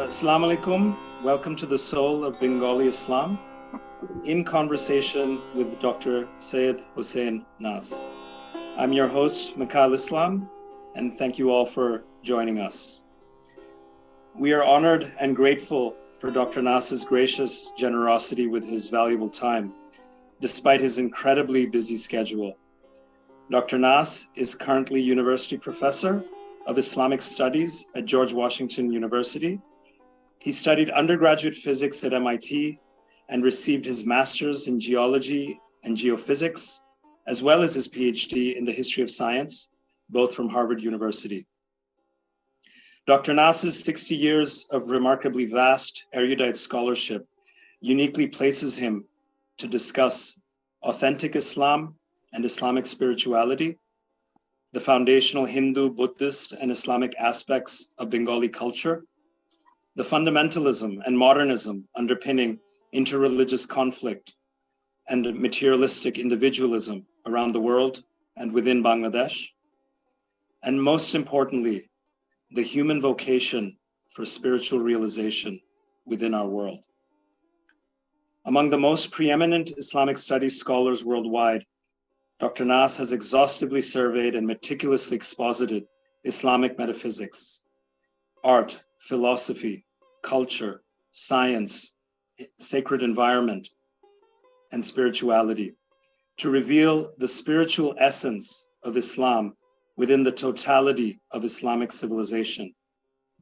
Assalamu alaikum. Welcome to the Soul of Bengali Islam, in conversation with Dr. Seyyed Hossein Nasr. I'm your host, Mikhail Islam, and thank you all for joining us. We are honored and grateful for Dr. Nasr's gracious generosity with his valuable time, despite his incredibly busy schedule. Dr. Nasr is currently University Professor of Islamic Studies at George Washington University. He studied undergraduate physics at MIT and received his master's in geology and geophysics, as well as his PhD in the history of science, both from Harvard University. Dr. Nasr's 60 years of remarkably vast erudite scholarship uniquely places him to discuss authentic Islam and Islamic spirituality, the foundational Hindu, Buddhist, and Islamic aspects of Bengali culture, the fundamentalism and modernism underpinning interreligious conflict and materialistic individualism around the world and within Bangladesh, and most importantly, the human vocation for spiritual realization within our world. Among the most preeminent Islamic studies scholars worldwide, Dr. Nasr has exhaustively surveyed and meticulously exposited Islamic metaphysics, art, philosophy, culture, science, sacred environment, and spirituality to reveal the spiritual essence of Islam within the totality of Islamic civilization,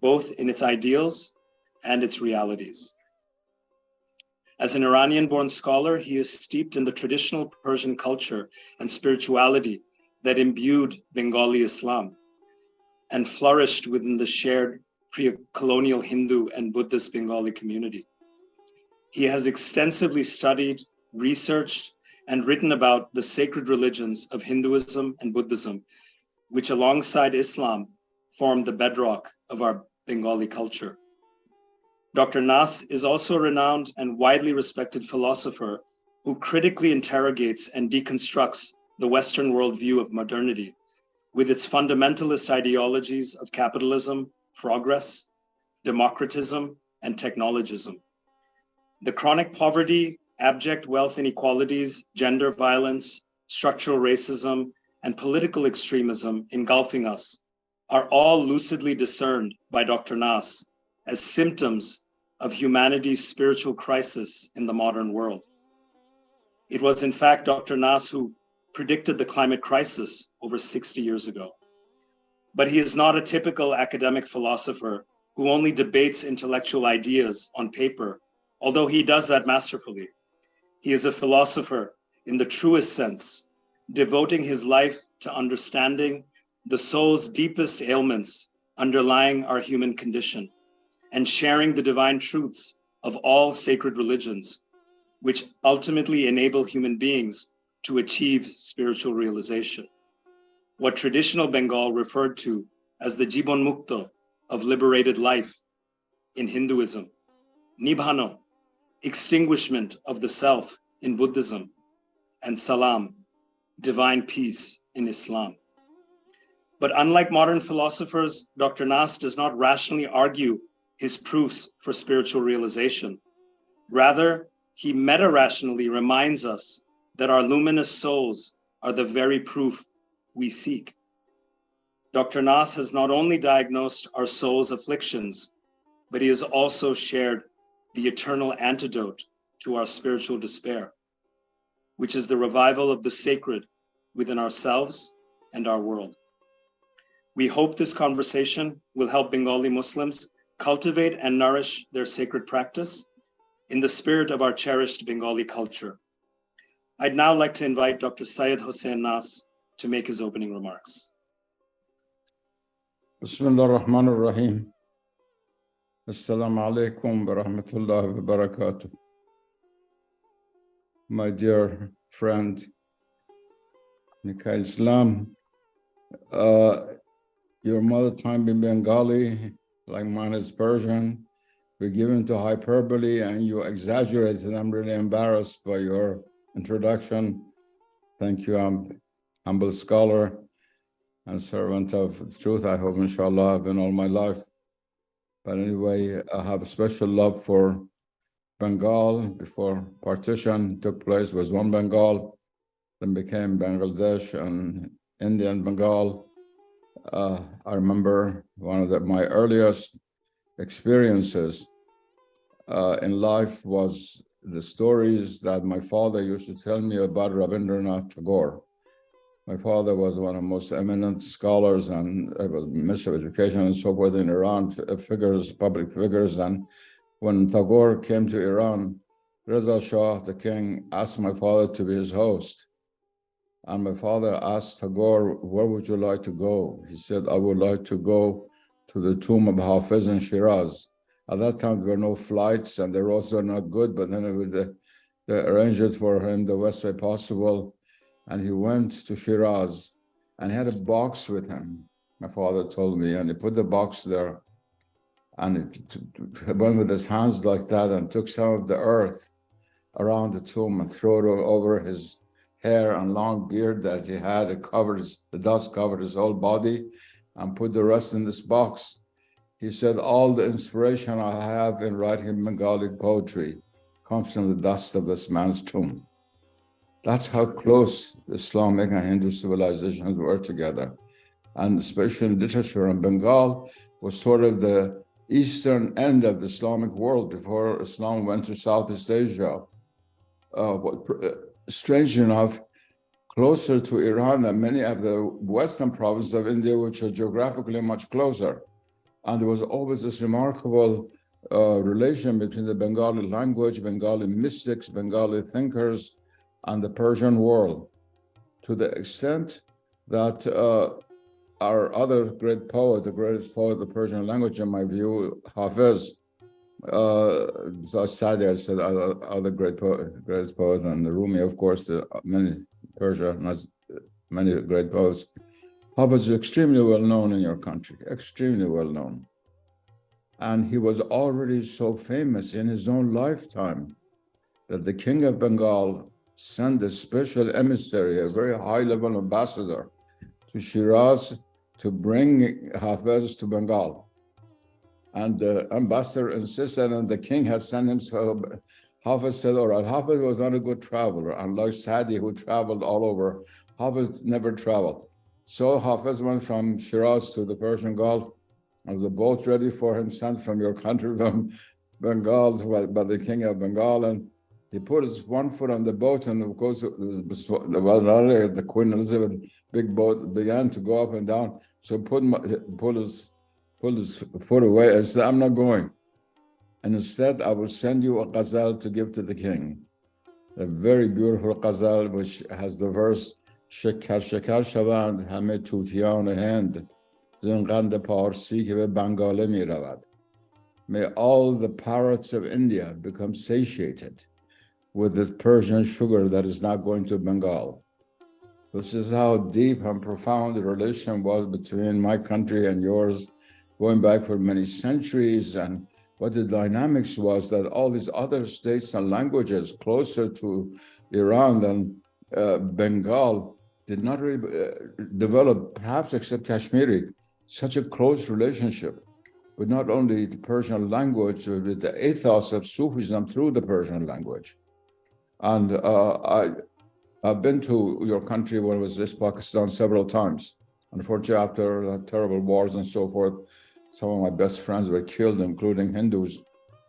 both in its ideals and its realities. As an Iranian-born scholar, he is steeped in the traditional Persian culture and spirituality that imbued Bengali Islam and flourished within the shared pre-colonial Hindu and Buddhist Bengali community. He has extensively studied, researched, and written about the sacred religions of Hinduism and Buddhism, which alongside Islam form the bedrock of our Bengali culture. Dr. Nasr is also a renowned and widely respected philosopher who critically interrogates and deconstructs the Western worldview of modernity with its fundamentalist ideologies of capitalism, progress, democratism, and technologism. The chronic poverty, abject wealth inequalities, gender violence, structural racism, and political extremism engulfing us are all lucidly discerned by Dr. Nasr as symptoms of humanity's spiritual crisis in the modern world. It was in fact Dr. Nasr who predicted the climate crisis over 60 years ago. But he is not a typical academic philosopher who only debates intellectual ideas on paper, although he does that masterfully. He is a philosopher in the truest sense, devoting his life to understanding the soul's deepest ailments underlying our human condition, and sharing the divine truths of all sacred religions, which ultimately enable human beings to achieve spiritual realization. What traditional Bengal referred to as the Jibon Mukto of liberated life in Hinduism, Nibhano, extinguishment of the self in Buddhism, and Salam, divine peace in Islam. But unlike modern philosophers, Dr. Nasr does not rationally argue his proofs for spiritual realization. Rather, he meta-rationally reminds us that our luminous souls are the very proof we seek. Dr. Nasr has not only diagnosed our soul's afflictions, but he has also shared the eternal antidote to our spiritual despair, which is the revival of the sacred within ourselves and our world. We hope this conversation will help Bengali Muslims cultivate and nourish their sacred practice in the spirit of our cherished Bengali culture. I'd now like to invite Dr. Seyyed Hossein Nasr to make his opening remarks. Bismillah ar-Rahman ar-Rahim. Assalamu alaikum wa rahmatullahi wa barakatuh. My dear friend, Mikhail Islam, your mother tongue in Bengali, like mine is Persian, we're given to hyperbole and you exaggerate, and I'm really embarrassed by your introduction. Thank you. I'm humble scholar and servant of the truth. I hope, inshallah, I've been all my life. But anyway, I have a special love for Bengal. Before partition took place, was one Bengal, then became Bangladesh and Indian Bengal. I remember one of my earliest experiences in life was the stories that my father used to tell me about Rabindranath Tagore. My father was one of the most eminent scholars and was Minister of Education and so forth in Iran, public figures. And when Tagore came to Iran, Reza Shah, the king, asked my father to be his host. And my father asked Tagore, where would you like to go? He said, I would like to go to the tomb of Hafiz in Shiraz. At that time, there were no flights and the roads were not good, but then they arranged it for him the best way possible. And he went to Shiraz and he had a box with him, my father told me, and he put the box there and he went with his hands like that and took some of the earth around the tomb and threw it over his hair and long beard that he had. The dust covered his whole body, and put the rest in this box. He said, all the inspiration I have in writing Bengali poetry comes from the dust of this man's tomb. That's how close Islamic and Hindu civilizations were together. And especially in literature, and Bengal was sort of the eastern end of the Islamic world before Islam went to Southeast Asia. Strange enough, closer to Iran than many of the western provinces of India, which are geographically much closer. And there was always this remarkable relation between the Bengali language, Bengali mystics, Bengali thinkers, and the Persian world, to the extent that our other great poet, the greatest poet of the Persian language, in my view, Hafiz, Sadi, I said, other greatest poets, and Rumi, of course, many Persia, many great poets. Hafiz is extremely well known in your country, extremely well known. And he was already so famous in his own lifetime that the king of Bengal sent a special emissary, a very high-level ambassador, to Shiraz to bring Hafiz to Bengal. And the ambassador insisted, and the king had sent him. So Hafiz said, all right. Hafiz was not a good traveler, unlike Sadi, who traveled all over. Hafiz never traveled. So Hafiz went from Shiraz to the Persian Gulf. There was a boat ready for him, sent from your country, from Bengal, by the king of Bengal. And he put his one foot on the boat, and of course, the Queen Elizabeth big boat began to go up and down. So pulled his foot away and said, I'm not going. And instead, I will send you a ghazal to give to the king. A very beautiful ghazal, which has the verse, Shekar shekar shavand hame tutiyan hand, zinqand parsi ke be Bangale mi ravad. May all the parrots of India become satiated with the Persian sugar that is now going to Bengal. This is how deep and profound the relation was between my country and yours, going back for many centuries, and what the dynamics was that all these other states and languages closer to Iran than Bengal did not really develop, perhaps except Kashmiri, such a close relationship with not only the Persian language, but with the ethos of Sufism through the Persian language. And I've been to your country when I was in Pakistan several times. Unfortunately, after terrible wars and so forth, some of my best friends were killed, including Hindus.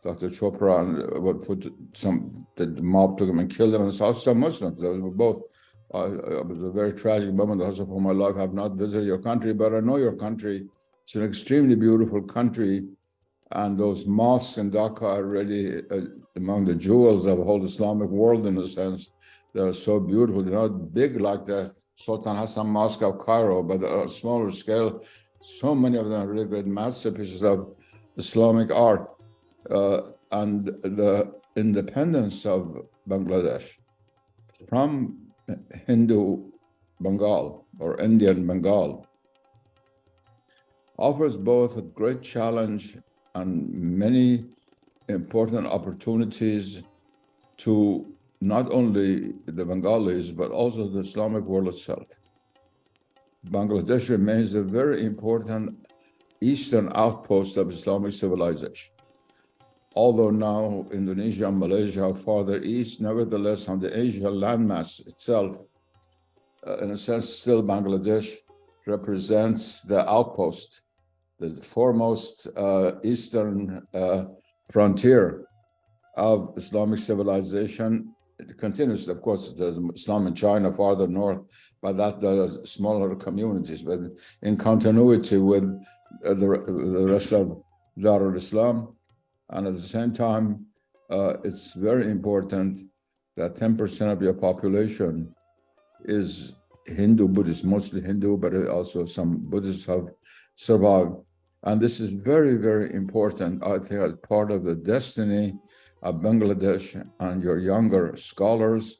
Dr. Chopra and the mob took them and killed them, and also some Muslims. They were both. It was a very tragic moment also for my life. I have not visited your country, but I know your country. It's an extremely beautiful country, and those mosques in Dhaka are really among the jewels of the whole Islamic world in a sense. They're so beautiful. They're not big like the Sultan Hassan Mosque of Cairo, but on a smaller scale. So many of them are really great masterpieces of Islamic art. And the independence of Bangladesh from Hindu Bengal or Indian Bengal offers both a great challenge and many important opportunities to not only the Bengalis, but also the Islamic world itself. Bangladesh remains a very important eastern outpost of Islamic civilization. Although now Indonesia and Malaysia are farther east, nevertheless, on the Asian landmass itself, in a sense, still Bangladesh represents the outpost, the foremost eastern frontier of Islamic civilization. It continues, of course, there's Islam in China farther north, but that does smaller communities, but in continuity with the rest of Darul Islam. And at the same time, it's very important that 10% of your population is Hindu, Buddhist, mostly Hindu, but also some Buddhists have survived. And this is very, very important, I think, as part of the destiny of Bangladesh and your younger scholars.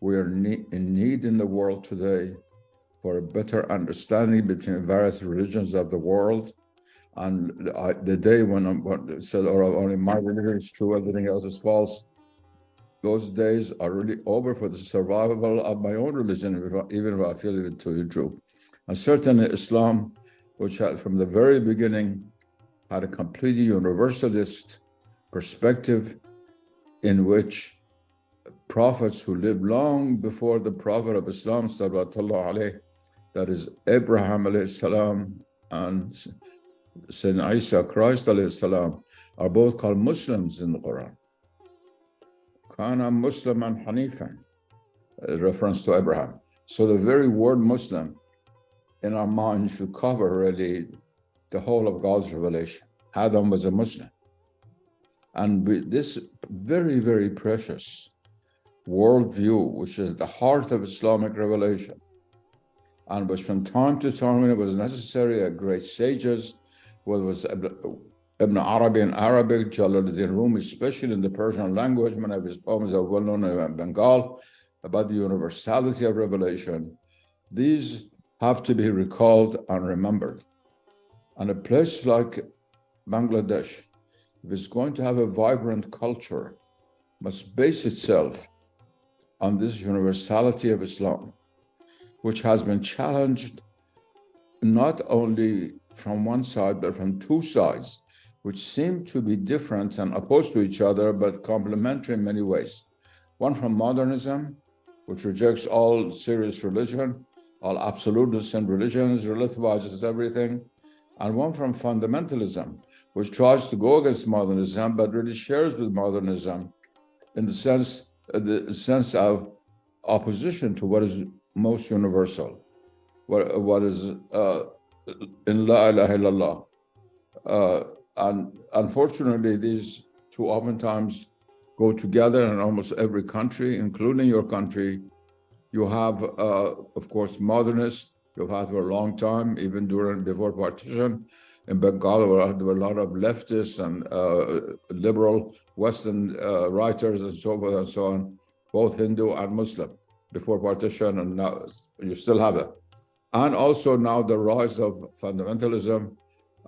We are in need in the world today for a better understanding between various religions of the world. And the day when I said, only my religion is true, everything else is false, those days are really over for the survival of my own religion, even if I feel it to be true. And certainly Islam, which had from the very beginning had a completely universalist perspective in which prophets who lived long before the prophet of Islam, sallallahu alayhi, that is Abraham alayhi salam and Sayyidina Isa, Christ alayhi salam, are both called Muslims in the Quran. Kana Musliman Hanifan, a reference to Abraham. So the very word Muslim in our mind should cover really the whole of God's revelation. Adam was a Muslim. And this very, very precious worldview, which is the heart of Islamic revelation, and which from time to time, when it was necessary, great sages, whether it was Ibn Arabi in Arabic, Jalaluddin Rumi, especially in the Persian language, many of his poems are well known in Bengal, about the universality of revelation. These have to be recalled and remembered. And a place like Bangladesh, if it's going to have a vibrant culture, must base itself on this universality of Islam, which has been challenged not only from one side, but from two sides, which seem to be different and opposed to each other, but complementary in many ways. One from modernism, which rejects all serious religion, all absolutists and religions, relativizes everything, and one from fundamentalism, which tries to go against modernism, but really shares with modernism in the sense of opposition to what is most universal, what is in La ilaha illallah. And unfortunately, these two oftentimes go together in almost every country, including your country. You have, of course, modernists. You've had for a long time, even before partition. In Bengal, there were a lot of leftists and liberal Western writers and so forth and so on, both Hindu and Muslim, before partition, and now you still have it. And also now the rise of fundamentalism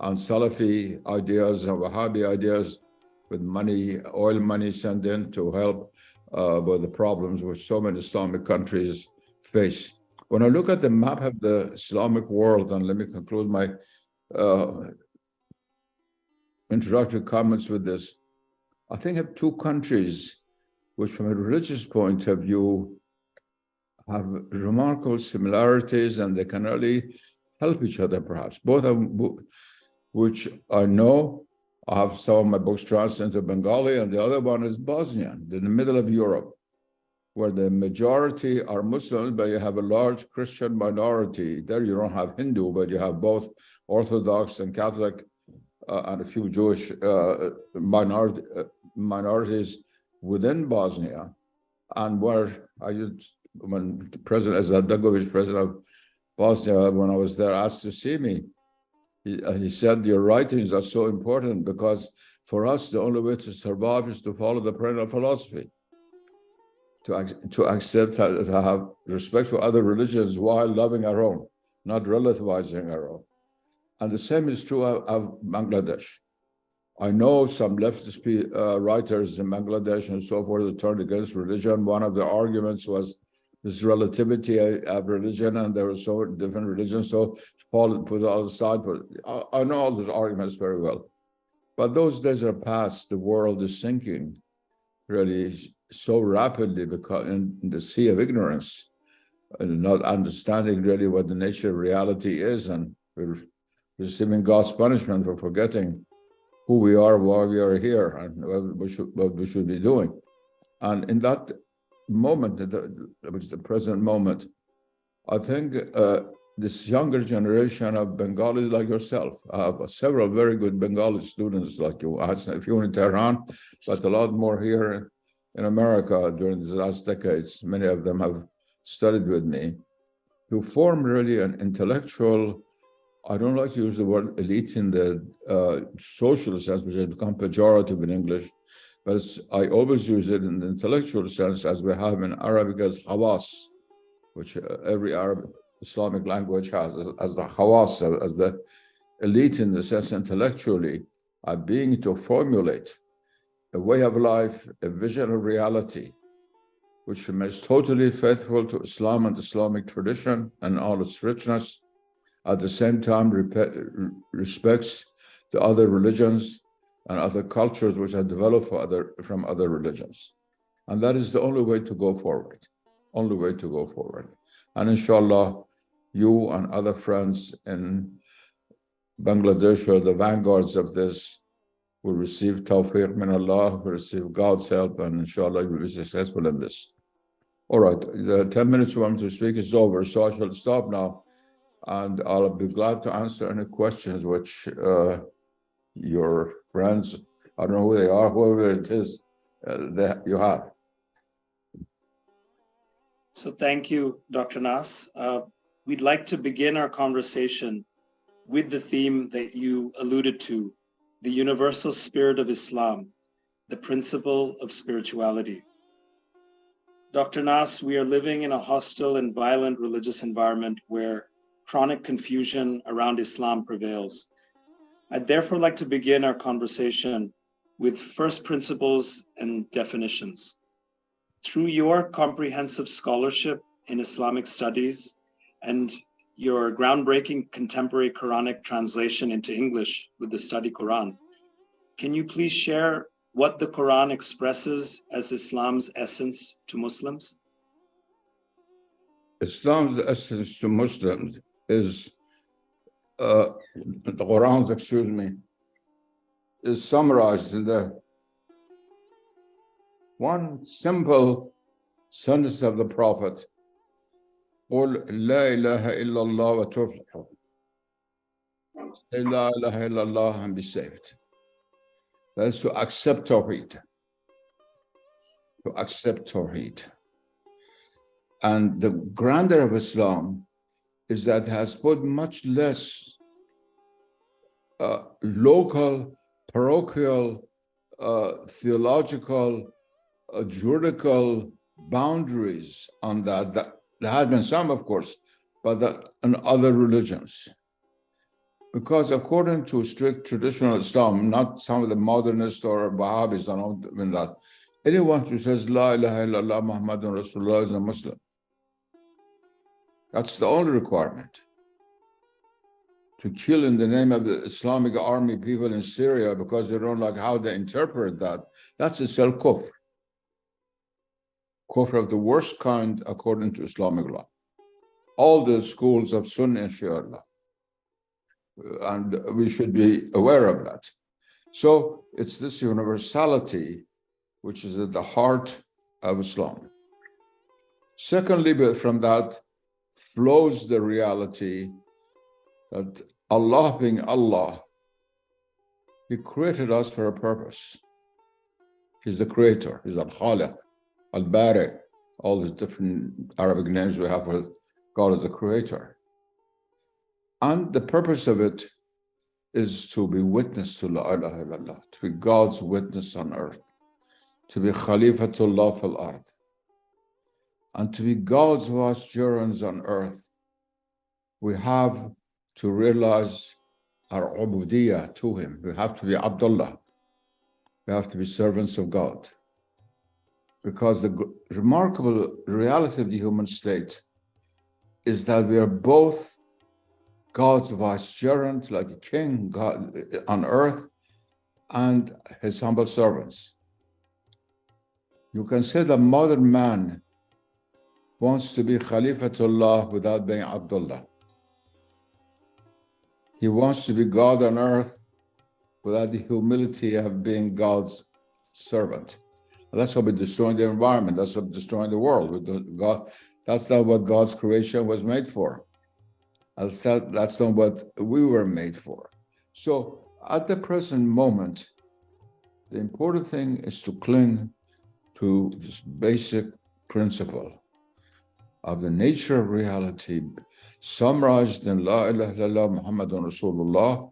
and Salafi ideas and Wahhabi ideas, with money, oil money sent in to help with the problems which so many Islamic countries face. When I look at the map of the Islamic world, and let me conclude my introductory comments with this, I think of two countries which from a religious point of view have remarkable similarities, and they can really help each other perhaps. Both of them, which I know, I have some of my books translated into Bengali, and the other one is Bosnia, in the middle of Europe, where the majority are Muslims, but you have a large Christian minority. There you don't have Hindu, but you have both Orthodox and Catholic and a few Jewish minorities within Bosnia. And where when President Izetbegovic, president of Bosnia, when I was there, asked to see me, he said, your writings are so important because for us, the only way to survive is to follow the perennial philosophy, to accept, to have respect for other religions while loving our own, not relativizing our own. And the same is true of Bangladesh. I know some leftist writers in Bangladesh and so forth that turned against religion. One of the arguments was this relativity of religion, and there are so different religions. So Paul put it all aside. I know all those arguments very well, but those days are past. The world is sinking really so rapidly because in the sea of ignorance, and not understanding really what the nature of reality is, and we're receiving God's punishment for forgetting who we are, why we are here, and what we should be doing. And in that moment, which is the present moment, I think this younger generation of Bengalis like yourself, I have several very good Bengali students like you. I had a few in Tehran, but a lot more here in America during the last decades. Many of them have studied with me to form really an intellectual, I don't like to use the word elite in the social sense, which has become pejorative in English, but I always use it in the intellectual sense, as we have in Arabic as hawas, which every Arab Islamic language has, as the hawas, as the elite in the sense intellectually, are being to formulate a way of life, a vision of reality, which remains totally faithful to Islam and Islamic tradition and all its richness, at the same time respects the other religions and other cultures which have developed from other religions. And that is the only way to go forward, only way to go forward. And inshallah, you and other friends in Bangladesh are the vanguards of this, will receive tawfiq min Allah, will receive God's help, and inshallah you will be successful in this. All right, the 10 minutes you want me to speak is over, so I shall stop now, and I'll be glad to answer any questions which your friends, I don't know who they are, whoever it is, that you have. So thank you, Dr. Nas. We'd like to begin our conversation with the theme that you alluded to, the universal spirit of Islam, the principle of spirituality. Dr. Nas, we are living in a hostile and violent religious environment where chronic confusion around Islam prevails. I'd therefore like to begin our conversation with first principles and definitions. Through your comprehensive scholarship in Islamic studies and your groundbreaking contemporary Quranic translation into English with the Study Quran, can you please share what the Quran expresses as Islam's essence to Muslims? Islam's essence to Muslims is, the Quran, excuse me, is summarized in the one simple sentence of the Prophet, قُلْ لَا إِلَهَ إِلَّا اللَّهُ وَتُفْلِحُ. Say La ilaha illallah and be saved. That is to accept Tawheed. To accept Tawheed. And the grandeur of Islam is that it has put much less local, parochial, theological, juridical boundaries on that. There had been some, of course, but that in other religions. Because according to strict traditional Islam, not some of the modernists or Wahhabis don't mean that, anyone who says La ilaha illallah Muhammadun Rasulullah is a Muslim. That's the only requirement. To kill in the name of the Islamic army people in Syria because they don't like how they interpret that, that's itself kufr. Kufr of the worst kind according to Islamic law. All the schools of Sunni and Shia law. And we should be aware of that. So it's this universality which is at the heart of Islam. Secondly, but from that flows the reality that Allah being Allah, He created us for a purpose. He's the creator, He's Al-Khaliq, Al-Bari, all the different Arabic names we have for God as the creator. And the purpose of it is to be witness to La ilaha illallah, to be God's witness on earth, to be Khalifatullah fil ard, and to be God's vicegerents on earth. We have to realize our ubudiyah to Him. We have to be Abdullah. We have to be servants of God. Because the remarkable reality of the human state is that we are both God's vicegerent, like a king God on earth, and his humble servants. You can say that modern man wants to be Khalifatullah without being Abdullah. He wants to be God on earth without the humility of being God's servant. And that's what we're destroying the environment. That's what we're destroying the world. That's not what God's creation was made for. That's not what we were made for. So at the present moment, the important thing is to cling to this basic principle of the nature of reality, summarized in La ilaha illallah Muhammadun Rasulullah.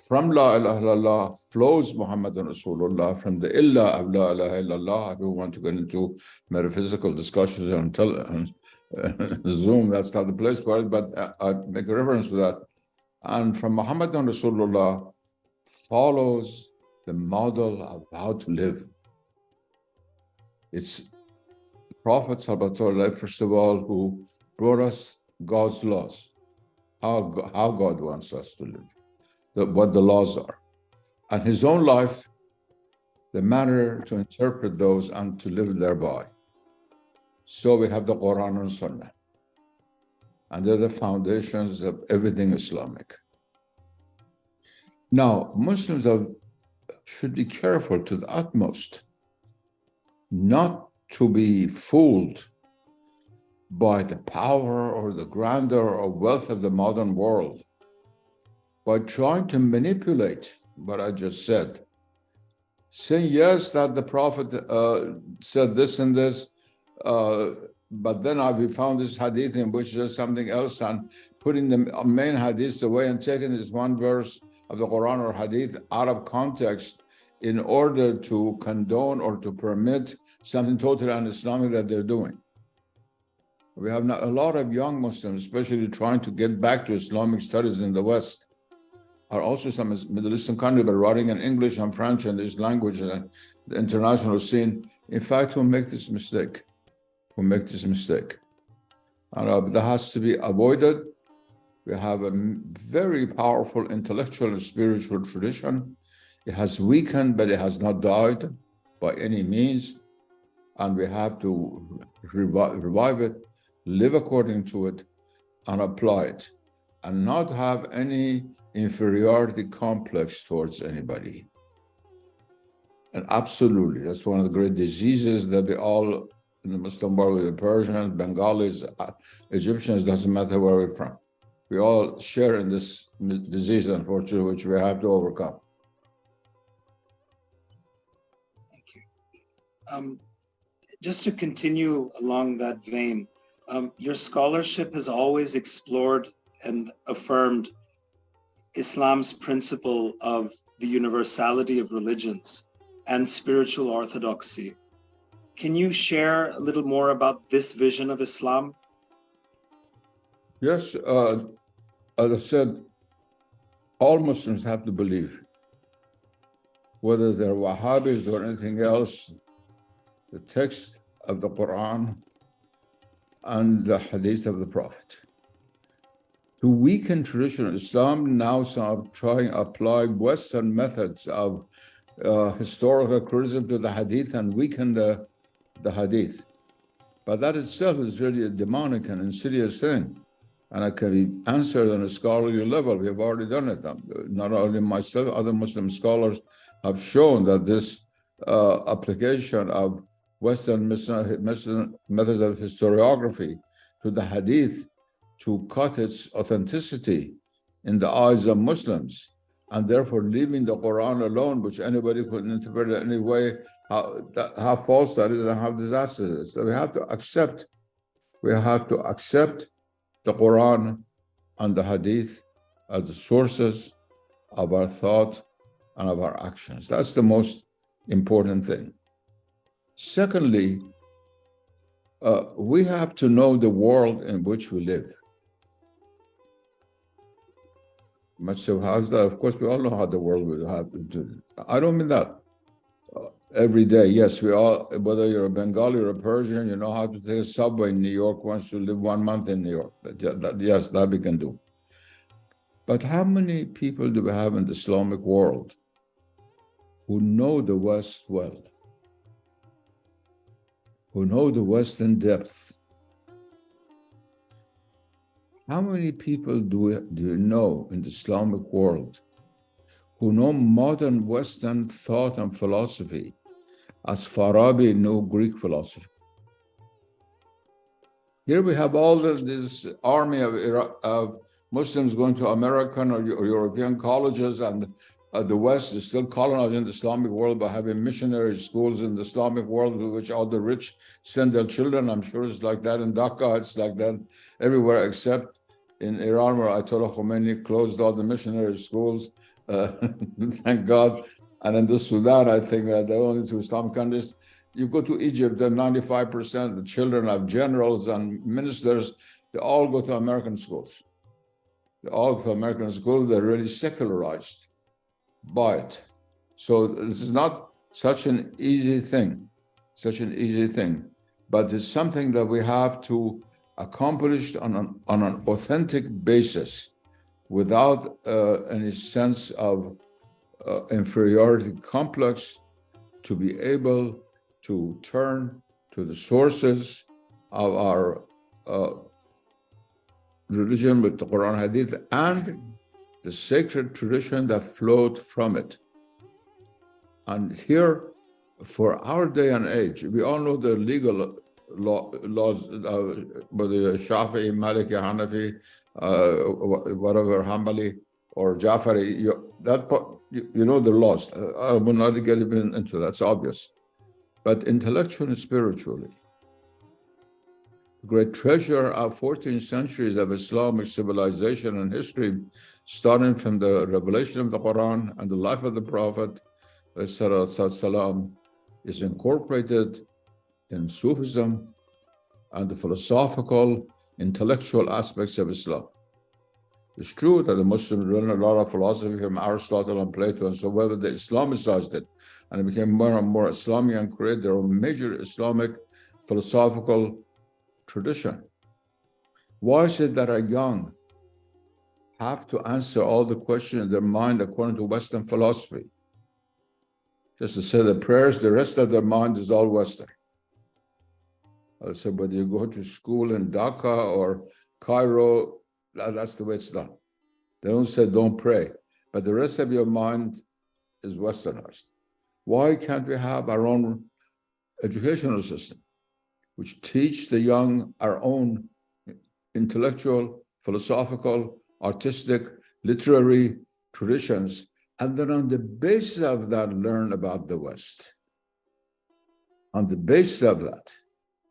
From La ilaha illallah flows Muhammadun Rasulullah. From the illah of La ilaha illallah, I don't want to get into metaphysical discussions on Zoom, that's not the place for it, but I make a reference to that. And from Muhammadun Rasulullah follows the model of how to live. It's the Prophet ﷺ, first of all, who brought us God's laws, how God wants us to live, what the laws are. And his own life, the manner to interpret those and to live thereby. So we have the Quran and Sunnah. And they're the foundations of everything Islamic. Now, Muslims should be careful to the utmost not to be fooled by the power or the grandeur or wealth of the modern world by trying to manipulate what I just said. Saying, yes, that the Prophet said this and this, but then we found this hadith in which there's something else, and putting the main hadith away and taking this one verse of the Quran or hadith out of context in order to condone or to permit something totally un-Islamic that they're doing. We have a lot of young Muslims, especially trying to get back to Islamic studies in the West, are also some Middle Eastern countries, but writing in English and French and these languages and the international scene, in fact, will make this mistake. And that has to be avoided. We have a very powerful intellectual and spiritual tradition. It has weakened, but it has not died by any means. And we have to revive it, live according to it, and apply it, and not have any inferiority complex towards anybody. And absolutely, that's one of the great diseases that we all in the Muslim world, the Persians, Bengalis, Egyptians, doesn't matter where we're from. We all share in this disease, unfortunately, which we have to overcome. Thank you. Just to continue along that vein, your scholarship has always explored and affirmed Islam's principle of the universality of religions and spiritual orthodoxy. Can you share a little more about this vision of Islam? Yes, as I said, all Muslims have to believe, whether they're Wahhabis or anything else, the text of the Quran and the hadith of the Prophet. To weaken traditional Islam, now some are trying to apply Western methods of historical criticism to the hadith and weaken the hadith. But that itself is really a demonic and insidious thing. And it can be answered on a scholarly level. We have already done it. Not only myself, other Muslim scholars have shown that this application of Western methods of historiography to the hadith to cut its authenticity in the eyes of Muslims, and therefore leaving the Quran alone, which anybody could interpret it any way, how false that is and how disastrous it is. So we have to accept the Quran and the Hadith as the sources of our thought and of our actions. That's the most important thing. Secondly, we have to know the world in which we live. Much so, how's that? Of course, we all know how the world will have to do. I don't mean that. Every day, yes, we all, whether you're a Bengali or a Persian, you know how to take a subway in New York once you live 1 month in New York. Yes, that we can do. But how many people do we have in the Islamic world who know the West well, who know the West in depth? How many people do you know in the Islamic world who know modern Western thought and philosophy as Farabi knew Greek philosophy? Here we have all this army of Muslims going to American or European colleges, and the West is still colonizing the Islamic world by having missionary schools in the Islamic world, to which all the rich send their children. I'm sure it's like that in Dhaka, it's like that everywhere except in Iran, where Ayatollah Khomeini closed all the missionary schools, thank God. And in the Sudan, I think the only two Islamic countries. You go to Egypt, then 95% of the children of generals and ministers, they all go to American schools. They all go to American schools, they're really secularized by it. So this is not such an easy thing, but it's something that we have to accomplish on an authentic basis without any sense of inferiority complex, to be able to turn to the sources of our religion with the Quran Hadith and the sacred tradition that flowed from it. And here, for our day and age, we all know the legal laws, whether Shafi'i, Maliki, Hanafi, whatever, Hanbali, or Jafari, you know the laws. I will not get even into that, it's obvious. But intellectually and spiritually, the great treasure of 14 centuries of Islamic civilization and history, starting from the revelation of the Quran and the life of the Prophet, ﷺ, is incorporated in Sufism and the philosophical, intellectual aspects of Islam. It's true that the Muslims learned a lot of philosophy from Aristotle and Plato and so on, but they Islamicized it, and it became more and more Islamic and created their own major Islamic philosophical tradition. Why is it that our young have to answer all the questions in their mind according to Western philosophy? Just to say the prayers, the rest of their mind is all Western. I said, whether you go to school in Dhaka or Cairo, that's the way it's done. They don't say don't pray, but the rest of your mind is Westernized. Why can't we have our own educational system, which teach the young our own intellectual, philosophical, artistic, literary traditions, and then on the basis of that, learn about the West? On the basis of that,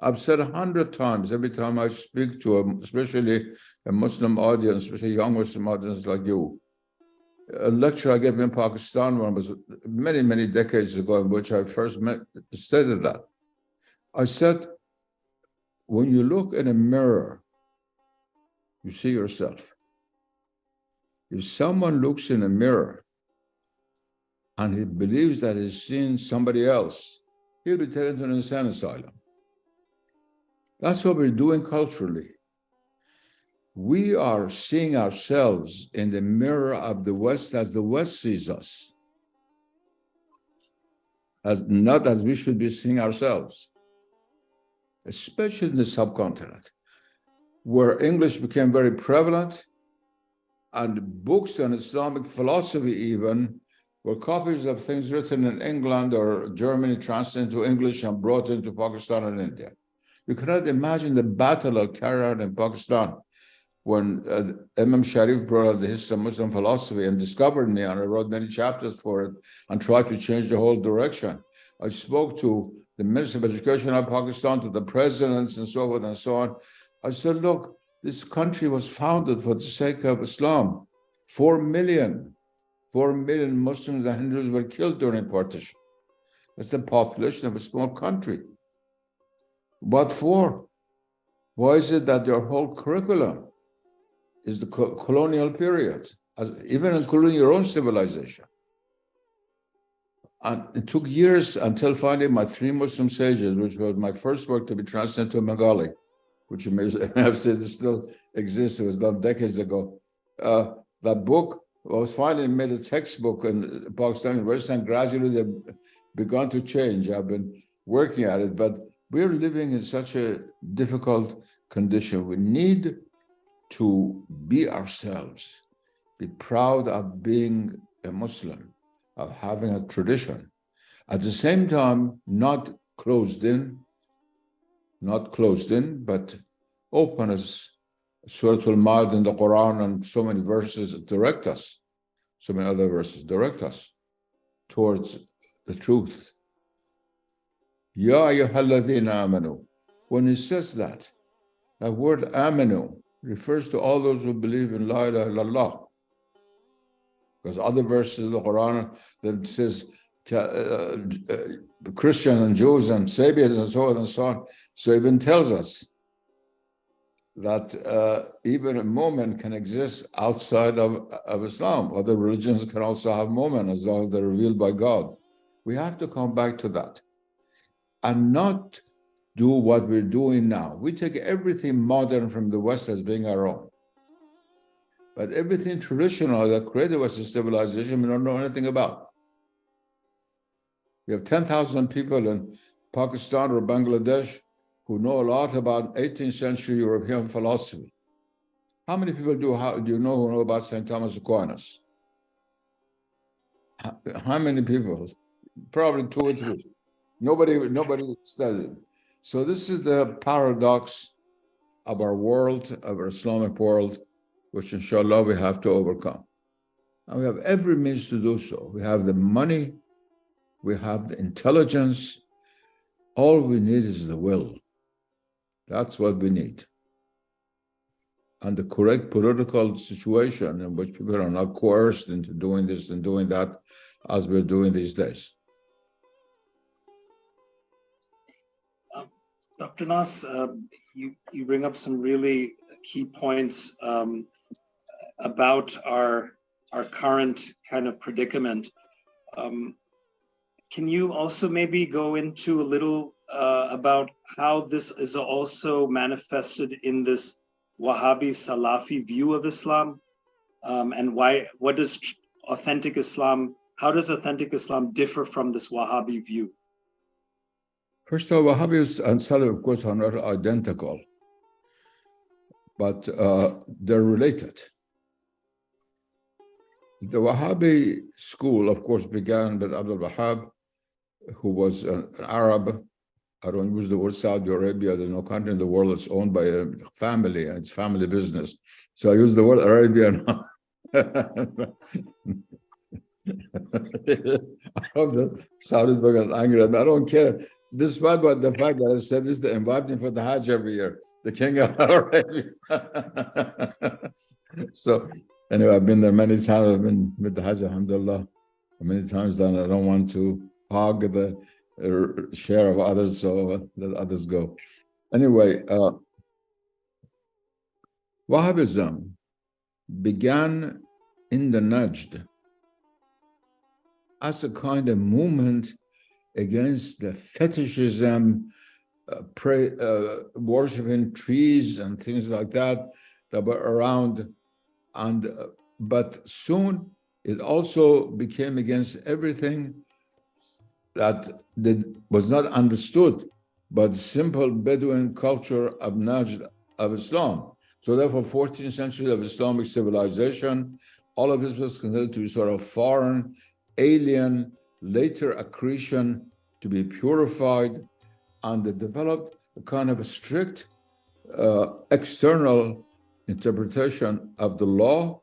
I've said 100 times, every time I speak to especially a Muslim audience, especially a young Muslim audience like you, a lecture I gave in Pakistan one was many, many decades ago, in which I first stated that. I said, when you look in a mirror, you see yourself. If someone looks in a mirror and he believes that he's seen somebody else, he'll be taken to an insane asylum. That's what we're doing culturally. We are seeing ourselves in the mirror of the West as the West sees us, as not as we should be seeing ourselves, especially in the subcontinent, where English became very prevalent, and books on Islamic philosophy even were copies of things written in England or Germany, translated into English and brought into Pakistan and India. You cannot imagine the battle that carried out in Pakistan when Imam Sharif brought out the history of Muslim philosophy and discovered me, and I wrote many chapters for it and tried to change the whole direction. I spoke to the Minister of Education of Pakistan, to the presidents and so forth and so on. I said, look, this country was founded for the sake of Islam. 4 million Muslims and Hindus were killed during partition. That's the population of a small country. What for? Why is it that your whole curriculum is the colonial period, even including your own civilization? And it took years until finally my Three Muslim Sages, which was my first work to be translated to Bengali, which I've said it still exists. It was done decades ago. That book was finally made a textbook in Pakistan University, and gradually they've begun to change. I've been working at it, but we're living in such a difficult condition. We need to be ourselves, be proud of being a Muslim, of having a tradition. At the same time, not closed in, but open, as Surah Al-Ma'ad in the Quran and so many verses direct us, so many other verses direct us towards the truth. Ya ayyuhalladhina amanu. When he says that word amanu refers to all those who believe in La ilaha illallah. Because other verses of the Quran that says Christians and Jews and Sabians and so on and so on. So Ibn tells us that even a moment can exist outside of Islam. Other religions can also have moments as long as they're revealed by God. We have to come back to that and not do what we're doing now. We take everything modern from the West as being our own. But everything traditional that created Western civilization, we don't know anything about. We have 10,000 people in Pakistan or Bangladesh who know a lot about 18th century European philosophy. How many people do you know who know about St. Thomas Aquinas? How many people? Probably 2 or 3. Nobody studies it. So this is the paradox of our world, of our Islamic world, which inshallah we have to overcome. And we have every means to do so. We have the money, we have the intelligence. All we need is the will. That's what we need. And the correct political situation in which people are not coerced into doing this and doing that as we're doing these days. Dr. Nas, you bring up some really key points about our current kind of predicament. Can you also maybe go into a little about how this is also manifested in this Wahhabi Salafi view of Islam, and what does authentic Islam, how does authentic Islam differ from this Wahhabi view? First of all, Wahhabis and Salafi, of course, are not identical, but they're related. The Wahhabi school, of course, began with Abdul Wahhab, who was an Arab. I don't use the word Saudi Arabia. There's no country in the world that's owned by a family. It's family business. So I use the word Arabia now. I hope that Saudis will get angry at me. I don't care. Despite the fact that I said this, they invite me for the Hajj every year. The king of Arabia. So anyway, I've been there many times. I've been with the Hajj, alhamdulillah, many times. Then I don't want to hog the share of others, so let others go. Anyway, Wahhabism began in the Najd as a kind of movement against the fetishism, worshiping trees and things like that were around. But soon it also became against everything that was not understood by the simple Bedouin culture of Najd of Islam. So therefore, 14th century of Islamic civilization, all of this was considered to be sort of foreign, alien, later accretion to be purified, and they developed a kind of a strict external interpretation of the law,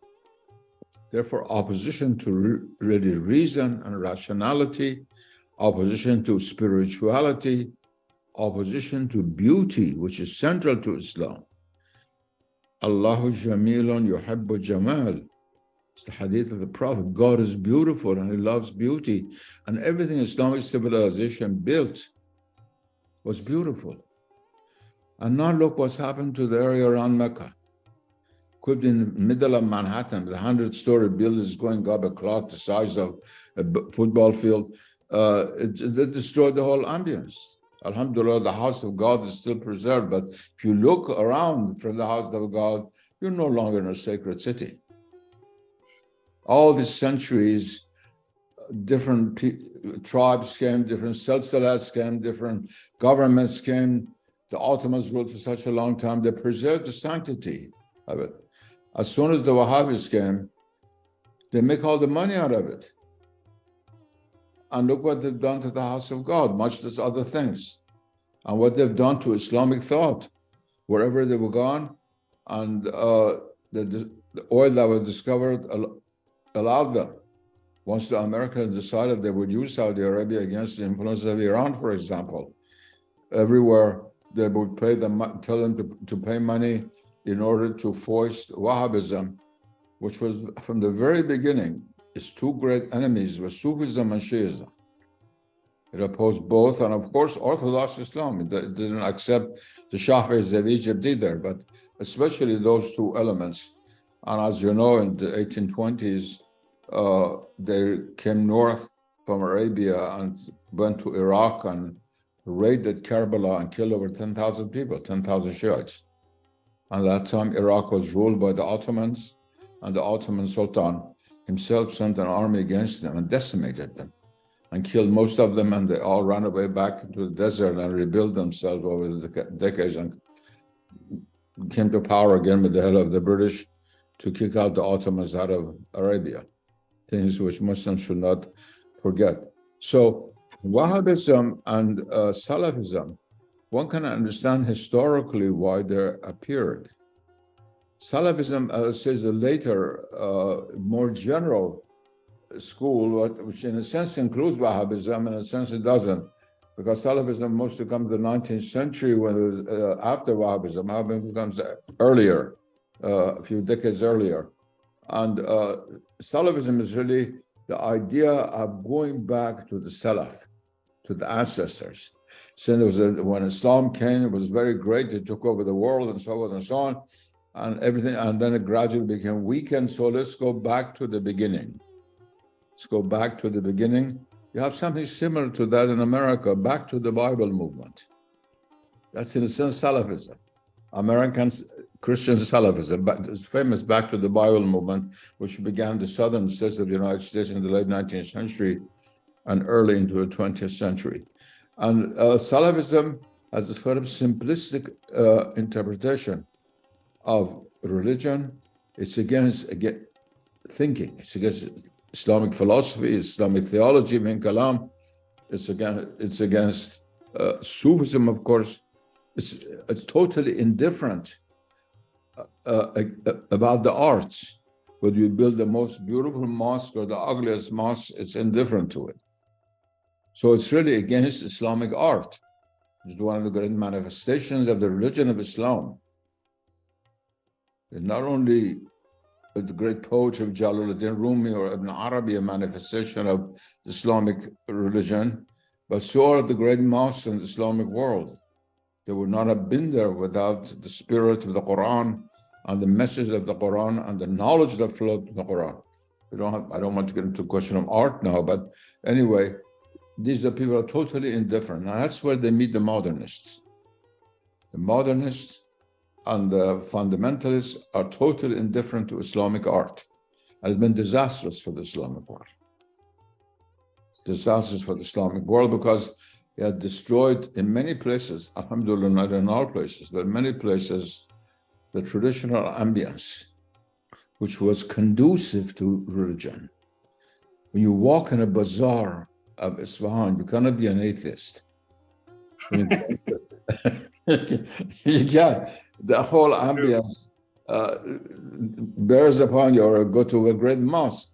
therefore opposition to really reason and rationality, opposition to spirituality, opposition to beauty, which is central to Islam. Allahu Jamilun yuhibbu Jamal. It's the hadith of the Prophet. God is beautiful and He loves beauty. And everything Islamic civilization built was beautiful. And now look what's happened to the area around Mecca. Could be in the middle of Manhattan, with 100-story buildings going up a clock the size of a football field. They destroyed the whole ambience. Alhamdulillah, the house of God is still preserved, but if you look around from the house of God, you're no longer in a sacred city. All these centuries, different tribes came, different silsilas came, different governments came. The Ottomans ruled for such a long time. They preserved the sanctity of it. As soon as the Wahhabis came, they make all the money out of it. And look what they've done to the house of God, much as other things. And what they've done to Islamic thought, wherever they were gone. And the oil that was discovered allowed them. Once the Americans decided they would use Saudi Arabia against the influence of Iran, for example, everywhere they would pay them, tell them to pay money in order to foist Wahhabism, which was from the very beginning, its two great enemies were Sufism and Shiism. It opposed both, and of course, Orthodox Islam. It didn't accept the Shafis of Egypt either, but especially those two elements. And as you know, in the 1820s, they came north from Arabia and went to Iraq and raided Karbala and killed over 10,000 people, 10,000 Shiites. And at that time, Iraq was ruled by the Ottomans, and the Ottoman Sultan himself sent an army against them and decimated them and killed most of them, and they all ran away back into the desert and rebuilt themselves over the decades and came to power again with the help of the British to kick out the Ottomans out of Arabia, things which Muslims should not forget. So Wahhabism and Salafism, one can understand historically why they appeared. Salafism, says a later, more general school, which in a sense includes Wahhabism, in a sense it doesn't, because Salafism mostly comes in the 19th century when it was after Wahhabism. Wahhabism comes earlier, a few decades earlier. And Salafism is really the idea of going back to the Salaf, to the ancestors. So when Islam came, it was very great. It took over the world and so forth and so on, and everything. And then it gradually became weakened. So let's go back to the beginning. Let's go back to the beginning. You have something similar to that in America, back to the Bible movement. That's in a sense Salafism. American Christian Salafism, but it's famous back to the Bible movement, which began in the southern states of the United States in the late 19th century and early into the 20th century. And Salafism has a sort of simplistic interpretation of religion. It's against thinking. It's against Islamic philosophy, Islamic theology, min kalam. It's against Sufism, of course. It's totally indifferent about the arts. Whether you build the most beautiful mosque or the ugliest mosque, it's indifferent to it. So it's really against Islamic art. It's one of the great manifestations of the religion of Islam. It's not only the great poetry of Jalaluddin Rumi or Ibn Arabi, a manifestation of the Islamic religion, but so are the great mosques in the Islamic world. They would not have been there without the spirit of the Quran and the message of the Quran and the knowledge that flowed from the Quran. I don't want to get into the question of art now, but anyway, these are people who are totally indifferent. Now that's where they meet the modernists. The modernists and the fundamentalists are totally indifferent to Islamic art. And it's been disastrous for the Islamic world. Disastrous for the Islamic world because it had destroyed in many places, alhamdulillah, not in all places, but in many places, the traditional ambience, which was conducive to religion. When you walk in a bazaar of Isfahan, you cannot be an atheist. You can't. The whole ambience bears upon you, or go to a great mosque.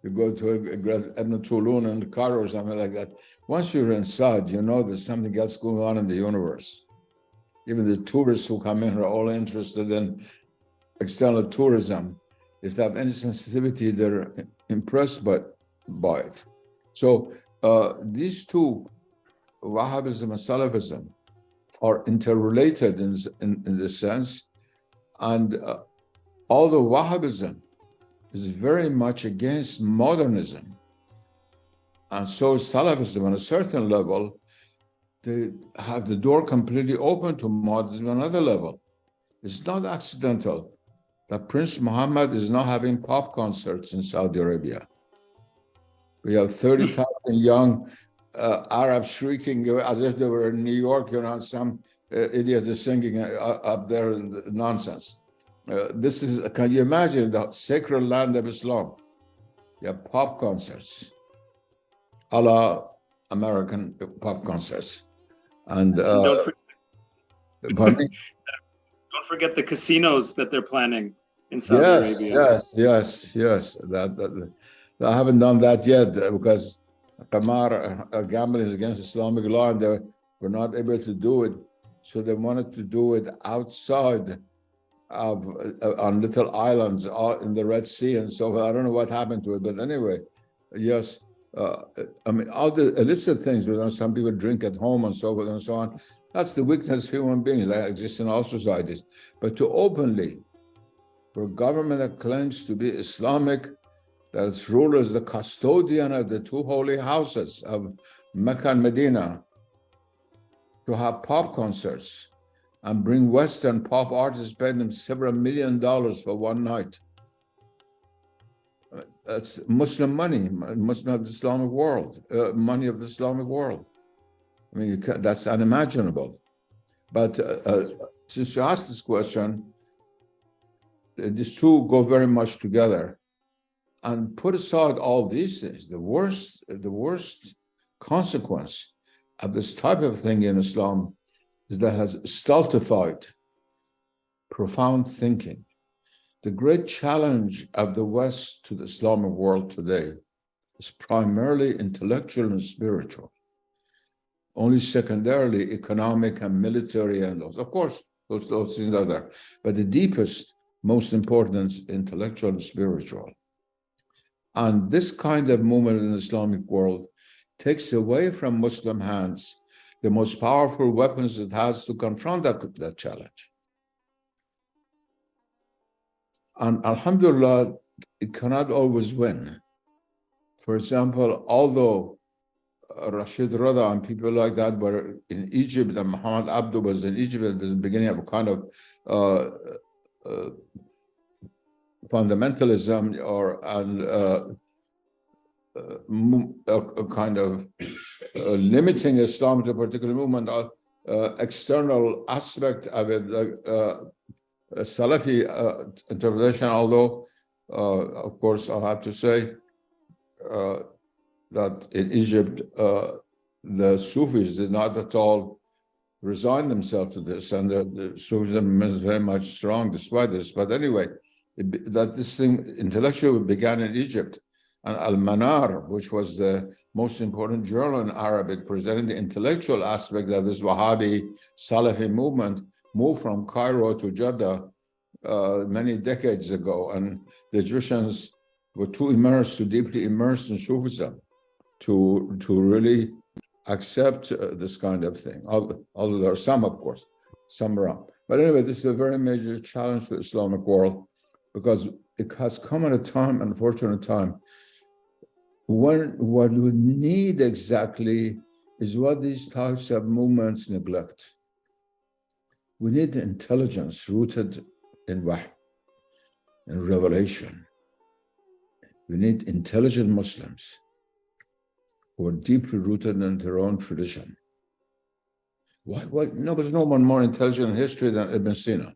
You go to a great Ibn Tulun in Cairo or something like that. Once you're inside, you know there's something else going on in the universe. Even the tourists who come in are all interested in external tourism. If they have any sensitivity, they're impressed by it. So these two, Wahhabism and Salafism, are interrelated in this sense. And although Wahhabism is very much against modernism, And so Salafism on a certain level, they have the door completely open to modernism on another level. It's not accidental that Prince Mohammed is now having pop concerts in Saudi Arabia. We have 30,000 young Arabs shrieking as if they were in New York, some idiot is singing up there nonsense. This is, can you imagine the sacred land of Islam? You have pop concerts, a la American pop concerts. And don't pardon me? Don't forget the casinos that they're planning in Saudi Arabia. Yes. That I haven't done that yet because Qamar gambling is against Islamic law, and they were not able to do it. So they wanted to do it outside of on little islands in the Red Sea and so on. I don't know what happened to it, but anyway, yes. I mean, all the illicit things, some people drink at home and so forth and so on. That's the weakness of human beings that exists in all societies. But to openly, for a government that claims to be Islamic, that its ruler is the custodian of the two holy houses of Mecca and Medina, to have pop concerts and bring Western pop artists, pay them several $1 million for one night. That's Muslim money, Muslim of the Islamic world, money of the Islamic world. I mean, that's unimaginable. But since you asked this question, these two go very much together. And put aside all these things, the worst consequence of this type of thing in Islam is that it has stultified profound thinking. The great challenge of the West to the Islamic world today is primarily intellectual and spiritual. Only secondarily economic and military, and those. Of course, those things are there. But the deepest, most important is intellectual and spiritual. And this kind of movement in the Islamic world takes away from Muslim hands the most powerful weapons it has to confront that challenge. And alhamdulillah, it cannot always win. For example, although Rashid Rada and people like that were in Egypt, and Muhammad Abdu was in Egypt at the beginning of a kind of fundamentalism a kind of limiting Islam to a particular movement, external aspect of it, like a Salafi interpretation, although, of course, I'll have to say that in Egypt, the Sufis did not at all resign themselves to this, and the Sufism is very much strong despite this. But anyway, that this thing intellectually began in Egypt, and Al-Manar, which was the most important journal in Arabic, presenting the intellectual aspect of this Wahhabi Salafi movement, moved from Cairo to Jeddah many decades ago, and the Egyptians were too deeply immersed in Sufism to really accept this kind of thing. Although there are some, of course, some around. But anyway, this is a very major challenge for the Islamic world, because it has come at a time, unfortunate time, when what we need exactly is what these types of movements neglect. We need intelligence rooted in wahy, in revelation. We need intelligent Muslims who are deeply rooted in their own tradition. Why? No, there's no one more intelligent in history than Ibn Sina.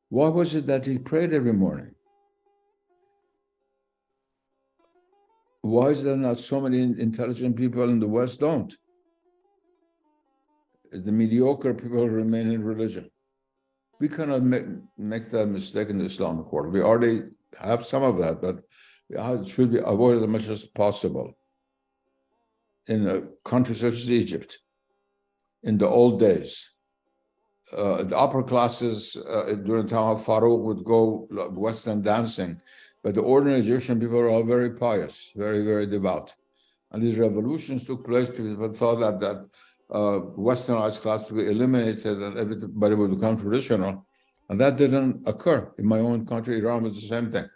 Why was it that he prayed every morning? Why is there not so many intelligent people in the West don't? The mediocre people remain in religion. We cannot make that mistake in the Islamic world. We already have some of that, but it should be avoided as much as possible. In a country such as Egypt, in the old days, the upper classes during the time of Farouk would go Western dancing, but the ordinary Egyptian people are all very pious, very, very devout. And these revolutions took place. People thought that Westernized class would be eliminated and everybody would become traditional. And that didn't occur. In my own country, Iran was the same thing.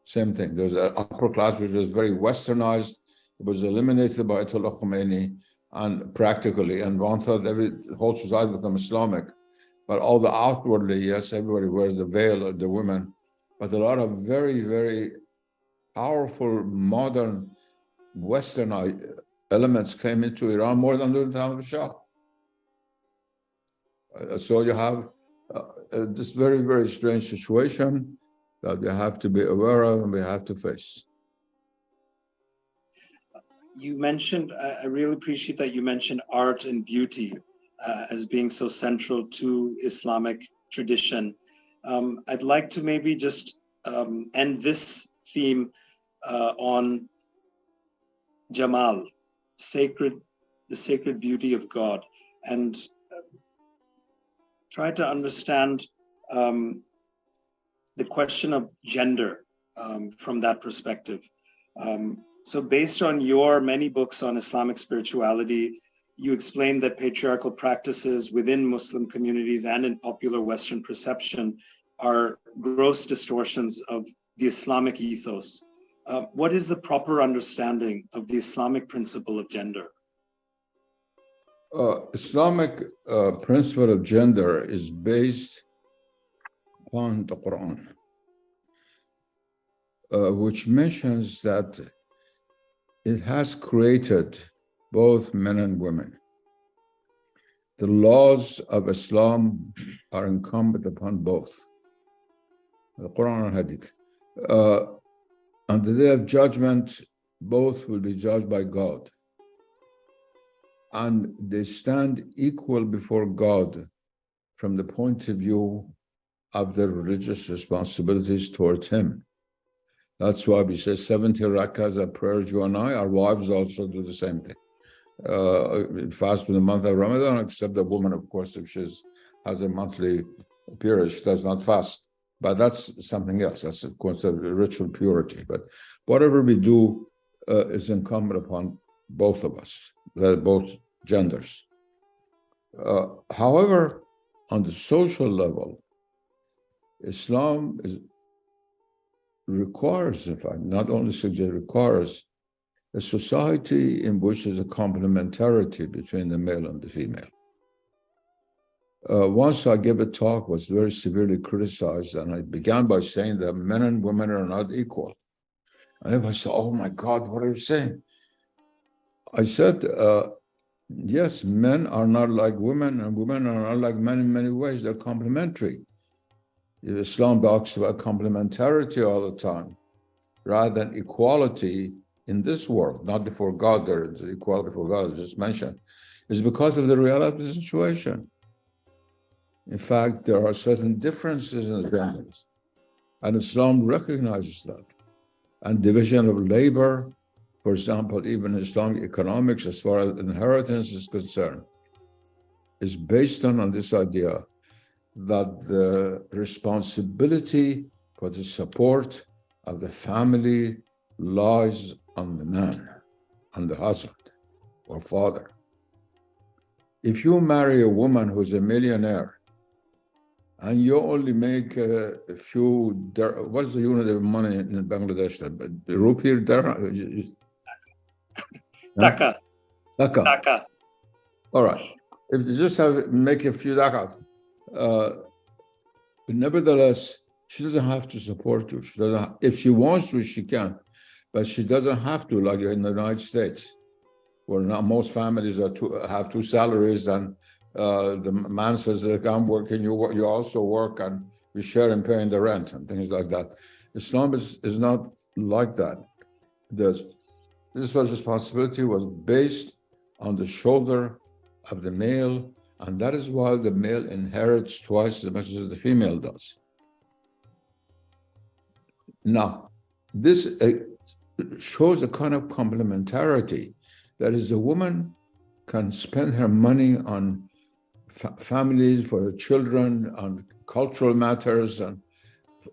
Same thing. There was an upper class which was very Westernized, It was eliminated by Ayatollah Khomeini, and practically, and one thought the whole society become Islamic. But all the outwardly, yes, everybody wears the veil, the women, but a lot of very, very powerful modern Western elements came into Iran more than during the time of the Shah. So you have this very, very strange situation that we have to be aware of and we have to face. You mentioned, I really appreciate that you mentioned art and beauty as being so central to Islamic tradition. I'd like to maybe just end this theme on Jamal, the sacred beauty of God, and try to understand the question of gender from that perspective. So based on your many books on Islamic spirituality, you explained that patriarchal practices within Muslim communities and in popular Western perception are gross distortions of the Islamic ethos. What is the proper understanding of the Islamic principle of gender? Islamic principle of gender is based on the Quran, which mentions that it has created both men and women. The laws of Islam are incumbent upon both, the Quran and Hadith. On the day of judgment, both will be judged by God. And they stand equal before God from the point of view of their religious responsibilities towards Him. That's why we say 70 rakahs of prayers, you and I, our wives also do the same thing. Fast for the month of Ramadan, except the woman, of course, if she has a monthly period, she does not fast. But that's something else. That's of course a ritual purity. But whatever we do is incumbent upon both of us, both genders. However, on the social level, Islam requires, in fact, not only suggests, requires a society in which there's a complementarity between the male and the female. Once I gave a talk, was very severely criticized, and I began by saying that men and women are not equal. And everybody said, "Oh my God, what are you saying?" I said, yes, men are not like women, and women are not like men in many ways. They're complementary. Islam talks about complementarity all the time, rather than equality in this world, not before God. There is equality before God, as just mentioned, is because of the reality of the situation. In fact, there are certain differences in the genders, and Islam recognizes that. And division of labor, for example, even Islamic economics, as far as inheritance is concerned, is based on this idea that the responsibility for the support of the family lies on the man, on the husband or father. If you marry a woman who's a millionaire and you only make a few, what's the unit of money in Bangladesh? The rupee, dirham? Taka. Taka. Taka. All right. If you just make a few dakat, but nevertheless, she doesn't have to support you. She doesn't. If she wants to, she can, but she doesn't have to. Like in the United States, where now most families have two salaries, and the man says, "Look, I'm working, you work, you also work, and we share in paying the rent and things like that." Islam is not like that. This responsibility was based on the shoulder of the male, and that is why the male inherits twice as much as the female does. Now, this shows a kind of complementarity. That is, the woman can spend her money on families, for her children, on cultural matters, and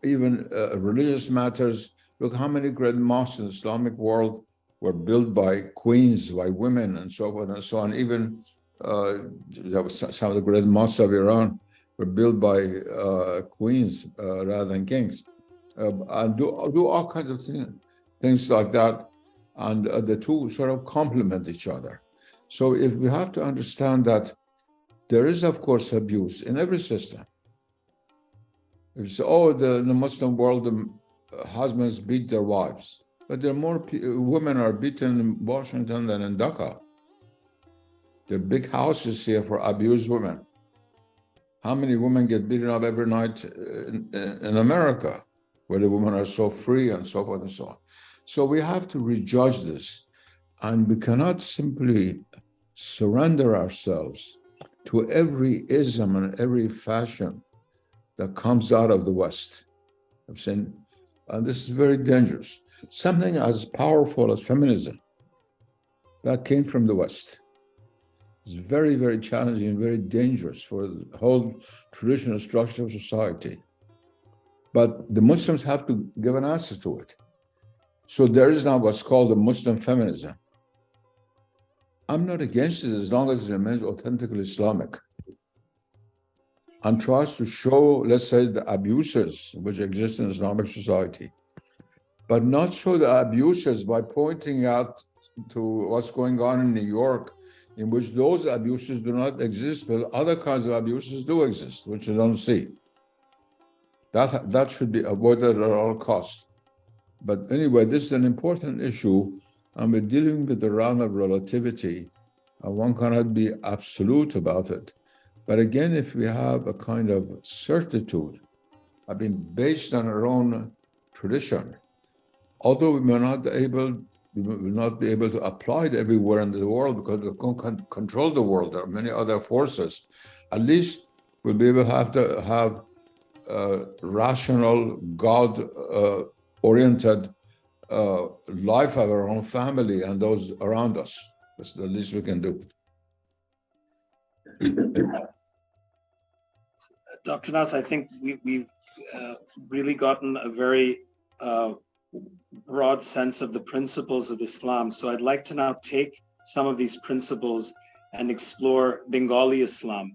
even religious matters. Look how many great mosques in the Islamic world were built by queens, by women, and so forth and so on. Even some of the great mosques of Iran were built by queens rather than kings. And do all kinds of things like that. And the two sort of complement each other. So if we have to understand that there is, of course, abuse in every system. If you say, oh, the Muslim world, the husbands beat their wives, but there are more women are beaten in Washington than in Dhaka. There are big houses here for abused women. How many women get beaten up every night in America, where the women are so free and so forth and so on? So we have to rejudge this, and we cannot simply surrender ourselves to every ism and every fashion that comes out of the West. I'm saying, and this is very dangerous. Something as powerful as feminism that came from the West. It's very, very challenging, very dangerous for the whole traditional structure of society. But the Muslims have to give an answer to it. So there is now what's called the Muslim feminism. I'm not against it as long as it remains authentically Islamic and tries to show, let's say, the abuses which exist in Islamic society, but not show the abuses by pointing out to what's going on in New York, in which those abuses do not exist, but other kinds of abuses do exist, which you don't see. That should be avoided at all costs. But anyway, this is an important issue, and we're dealing with the realm of relativity, and one cannot be absolute about it. But again, if we have a kind of certitude, I mean, based on our own tradition, although we will not be able to apply it everywhere in the world because we can't control the world. There are many other forces. At least we'll be able to have rational, God-oriented life of our own family and those around us. That's the least we can do. Dr. Nas, I think we've really gotten a very broad sense of the principles of Islam. So I'd like to now take some of these principles and explore Bengali Islam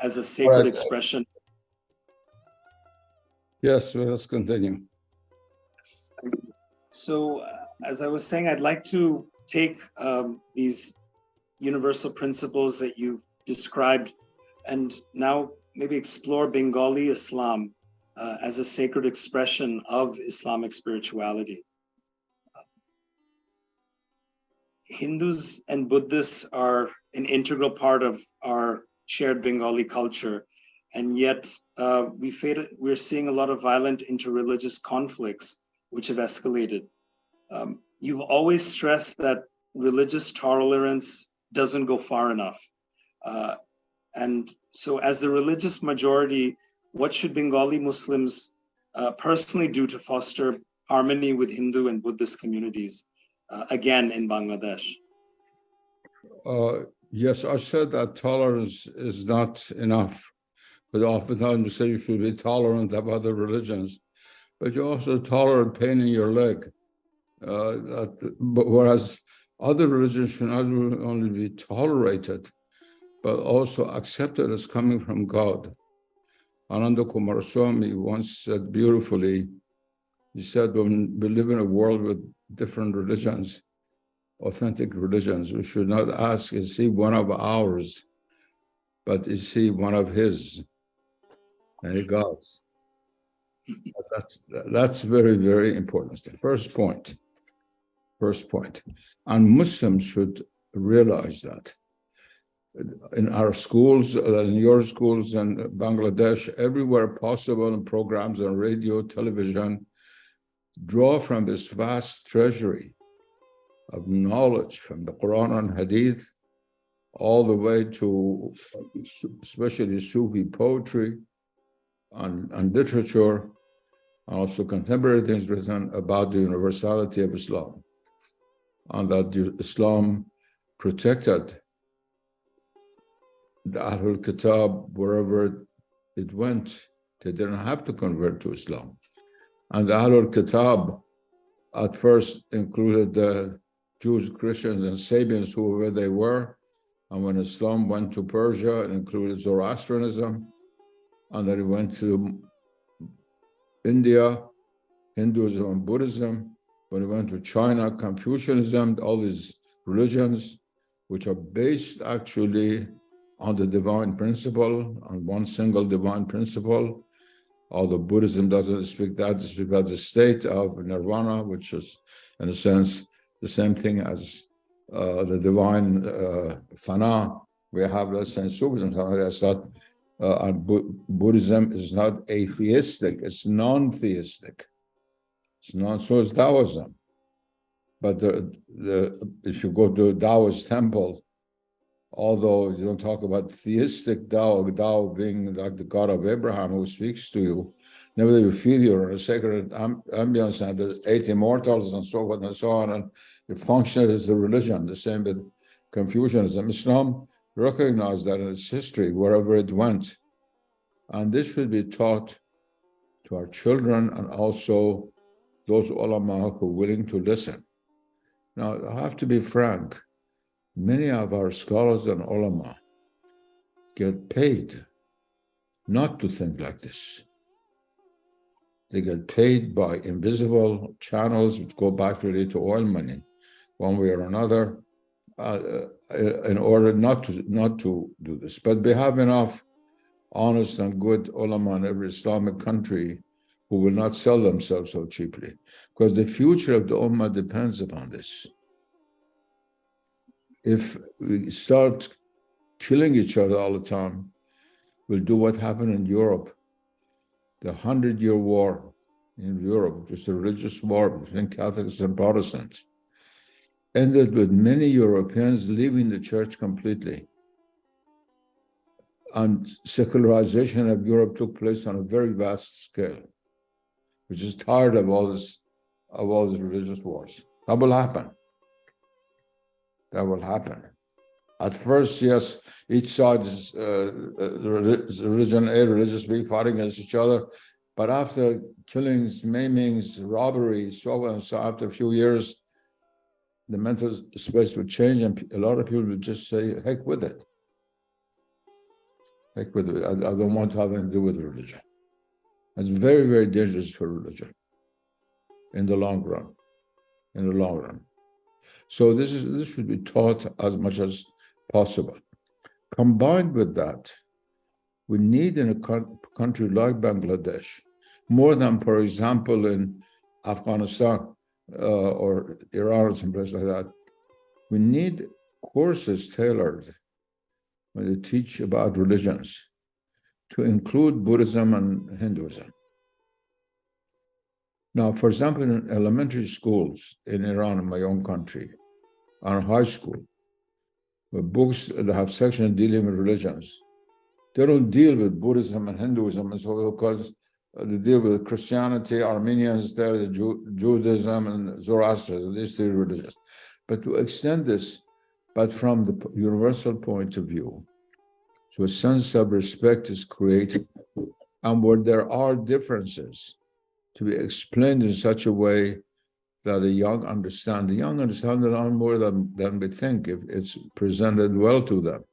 as a sacred expression. Yes, well, let's continue. So as I was saying, I'd like to take these universal principles that you've described and now maybe explore Bengali Islam as a sacred expression of Islamic spirituality. Hindus and Buddhists are an integral part of our shared Bengali culture, and yet we're seeing a lot of violent interreligious conflicts which have escalated. You've always stressed that religious tolerance doesn't go far enough. And so as the religious majority, what should Bengali Muslims personally do to foster harmony with Hindu and Buddhist communities, again, in Bangladesh? Yes, I said that tolerance is not enough. But oftentimes you say you should be tolerant of other religions, but you're also tolerant pain in your leg. Whereas other religions should not only be tolerated, but also accepted as coming from God. Ananda Kumaraswamy once said beautifully, he said, when we live in a world with different religions, authentic religions, we should not ask, is he one of ours, but is he one of his, and God's? That's very, very important. It's the first point. And Muslims should realize that. In our schools, in your schools in Bangladesh, everywhere possible, in programs on radio, television, draw from this vast treasury of knowledge from the Quran and Hadith, all the way to especially Sufi poetry and literature, and also contemporary things written about the universality of Islam, and that Islam protected the Ahlul Kitab wherever it went. They didn't have to convert to Islam. And the Ahlul Kitab at first included the Jews, Christians, and Sabians, whoever they were. And when Islam went to Persia, it included Zoroastrianism. And then it went to India, Hinduism and Buddhism. When we went to China, Confucianism, all these religions, which are based actually on the divine principle, on one single divine principle, although Buddhism doesn't speak that, it speaks about the state of nirvana, which is, in a sense, the same thing as the divine fana. We have, let's say, in Sufism, that's not, Buddhism is not atheistic, it's non-theistic. It's non, so is Taoism. But if you go to a Taoist temple, although you don't talk about theistic Tao, Tao being like the God of Abraham who speaks to you, nevertheless you feel you're in a sacred ambience and there's 8 immortals and so forth and so on, and it functions as a religion, the same with Confucianism. Islam recognized that in its history, wherever it went. And this should be taught to our children and also those ulama who are willing to listen. Now, I have to be frank, many of our scholars and ulama get paid not to think like this. They get paid by invisible channels which go back really to oil money, one way or another, in order not to do this. But we have enough honest and good ulama in every Islamic country who will not sell themselves so cheaply, because the future of the ummah depends upon this. If we start killing each other all the time, we'll do what happened in Europe. The 100-year war in Europe, just a religious war between Catholics and Protestants, ended with many Europeans leaving the church completely. And secularization of Europe took place on a very vast scale, which is tired of all these religious wars. That will happen. That will happen. At first, yes, each side is religion A, religious B, fighting against each other. But after killings, maimings, robberies, so on, so after a few years, the mental space would change, and a lot of people would just say, heck with it. Heck with it. I don't want to have anything to do with religion. It's very, very dangerous for religion in the long run. In the long run. So this should be taught as much as possible. Combined with that, we need in a country like Bangladesh, more than, for example, in Afghanistan or Iran or someplace like that, we need courses tailored when they teach about religions to include Buddhism and Hinduism. Now, for example, in elementary schools in Iran, in my own country, or high school, with books that have sections dealing with religions, they don't deal with Buddhism and Hinduism and so, because they deal with Christianity, Armenians, there, the Judaism and Zoroastrianism, these 3 religions. But to extend this, but from the universal point of view, so a sense of respect is created, and where there are differences, to be explained in such a way that the young understand. The young understand it on more than we think if it's presented well to them.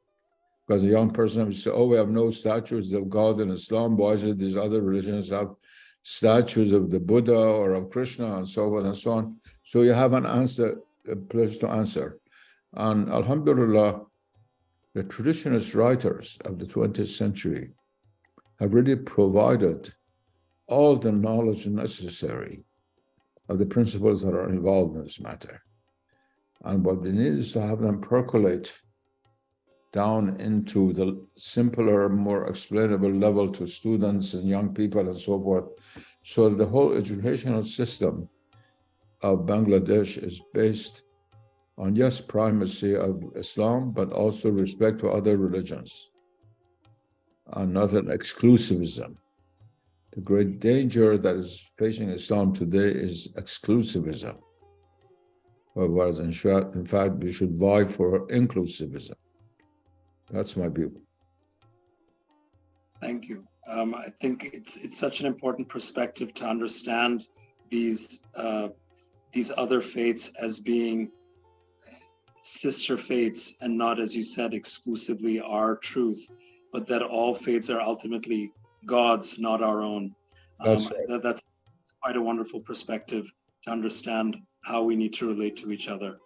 Because a young person will say, oh, we have no statues of God in Islam. Why is it these other religions have statues of the Buddha or of Krishna and so forth and so on? So you have an answer, a place to answer. And alhamdulillah, the traditionalist writers of the 20th century have really provided all the knowledge necessary of the principles that are involved in this matter. And what we need is to have them percolate down into the simpler, more explainable level to students and young people and so forth. So the whole educational system of Bangladesh is based on, yes, primacy of Islam, but also respect for other religions, and not an exclusivism. The great danger that is facing Islam today is exclusivism, whereas in fact we should vie for inclusivism. That's my view. Thank you. I think it's such an important perspective to understand these other faiths as being sister faiths and not, as you said, exclusively our truth, but that all faiths are ultimately God's, not our own. That's right. That's quite a wonderful perspective to understand how we need to relate to each other.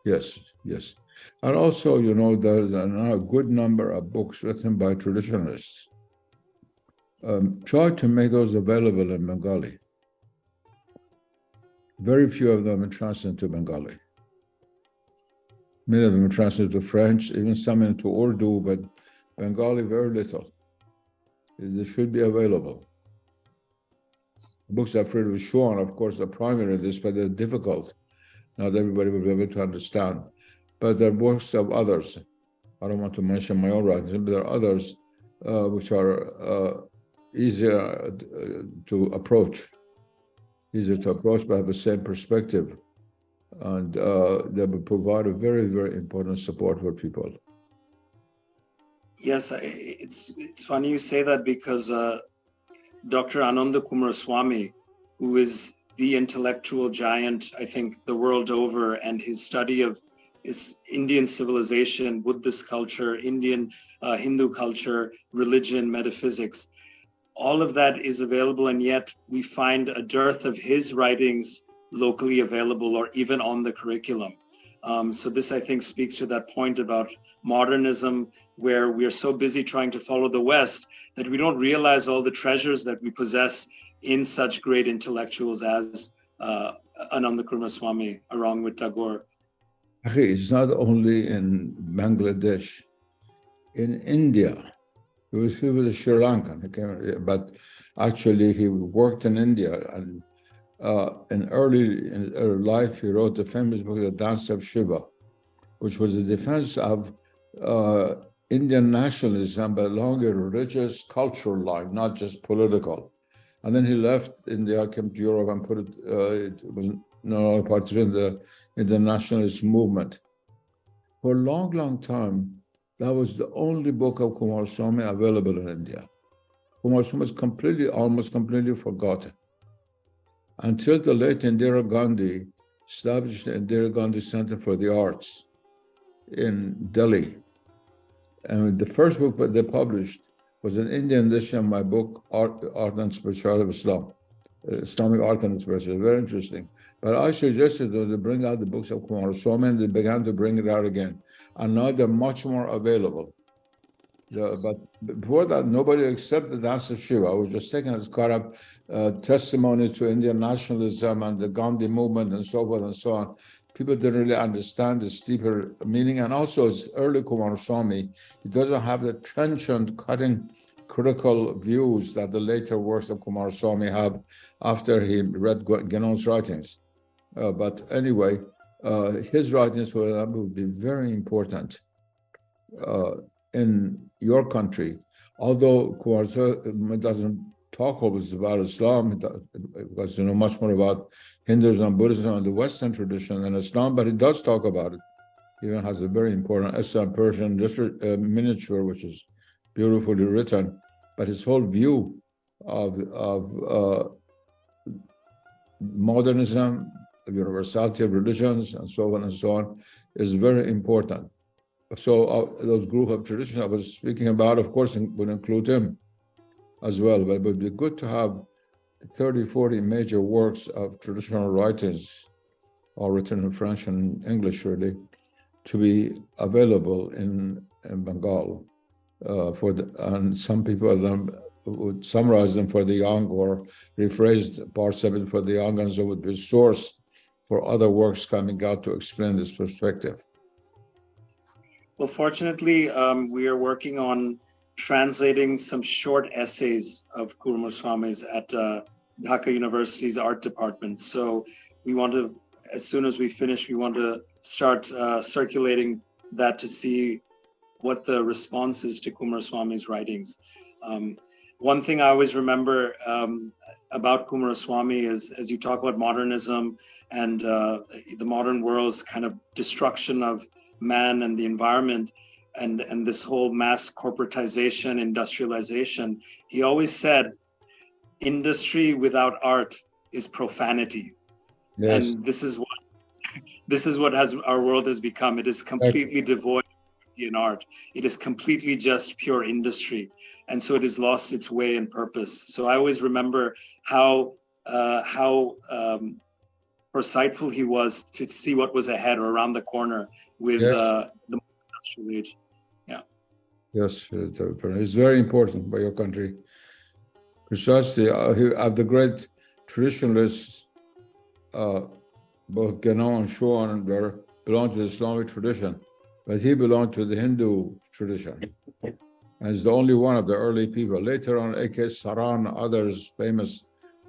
Yes, yes. And also, there's a good number of books written by traditionalists. Try to make those available in Bengali. Very few of them are translated to Bengali. Many of them are translated to French, even some into Urdu, but Bengali, very little. They should be available. Books of Friedrich Schwann, of course, are primary in this, but they're difficult. Not everybody will be able to understand. But there are books of others. I don't want to mention my own writings, but there are others which are easier to approach. Easier to approach, but have the same perspective. And they will provide a very, very important support for people. Yes, it's funny you say that because Dr. Ananda Kumaraswamy, who is the intellectual giant, I think, the world over, and his study of his Indian civilization, Buddhist culture, Indian Hindu culture, religion, metaphysics, all of that is available, and yet we find a dearth of his writings locally available or even on the curriculum. So this, I think, speaks to that point about modernism, where we are so busy trying to follow the West that we don't realize all the treasures that we possess in such great intellectuals as Ananda Kumaraswamy, along with Tagore. It's not only in Bangladesh. In India, he was a Sri Lankan, but actually he worked in India. And in early life, he wrote the famous book, The Dance of Shiva, which was a defense of Indian nationalism, but along a religious, cultural line, not just political. And then he left India, came to Europe, and put it was no longer part of the nationalist movement. For a long, long time, that was the only book of Kumaraswamy available in India. Kumaraswamy was almost completely forgotten. Until the late Indira Gandhi established the Indira Gandhi Center for the Arts in Delhi. And the first book that they published was an Indian edition of my book, Art and Spirituality of Islam, Islamic Art and Spirituality, very interesting. But I suggested them to bring out the books of Kumaraswamy, and they began to bring it out again. And now they're much more available. Yes. But before that, nobody accepted the Dance of Shiva. I was just taking as kind of testimony to Indian nationalism and the Gandhi movement and so forth and so on. People didn't really understand its deeper meaning. And also, it's early Kumaraswamy. He doesn't have the trenchant, cutting, critical views that the later works of Kumaraswamy have after he read Guénon's writings. But anyway, his writings, for example, would be very important in your country. Although Kumaraswamy doesn't talk always about Islam, because you know much more about Hinduism and Buddhism and the Western tradition than Islam, but he does talk about it. He even has a very important essay on Persian miniature, which is beautifully written. But his whole view of modernism, universality of religions, and so on, is very important. So those group of traditions I was speaking about, of course, would include him as well. But it would be good to have 30, 40 major works of traditional writings, all written in French and English, really, to be available in Bengal. And some people of them would summarize them for the young or rephrase parts of it for the young, and so it would be a source for other works coming out to explain this perspective. Well, fortunately, we are working on translating some short essays of Kumaraswamy's at Dhaka University's art department. So we want to, as soon as we finish, we want to start circulating that to see what the response is to Kumaraswamy's writings. One thing I always remember about Kumaraswamy is, as you talk about modernism and the modern world's kind of destruction of man and the environment, and this whole mass corporatization, industrialization, he always said, industry without art is profanity. Yes. And this is what our world has become. It is completely devoid in art. It is completely just pure industry. And so it has lost its way and purpose. So I always remember how how foresightful he was to see what was ahead or around the corner with Yes. the industrial age. Yeah. Yes, it's very important by your country. Precisely, of the great traditionalists, both Genon and Schuon belonged to the Islamic tradition, but he belonged to the Hindu tradition. And he's the only one of the early people. Later on, A.K. Saran, others famous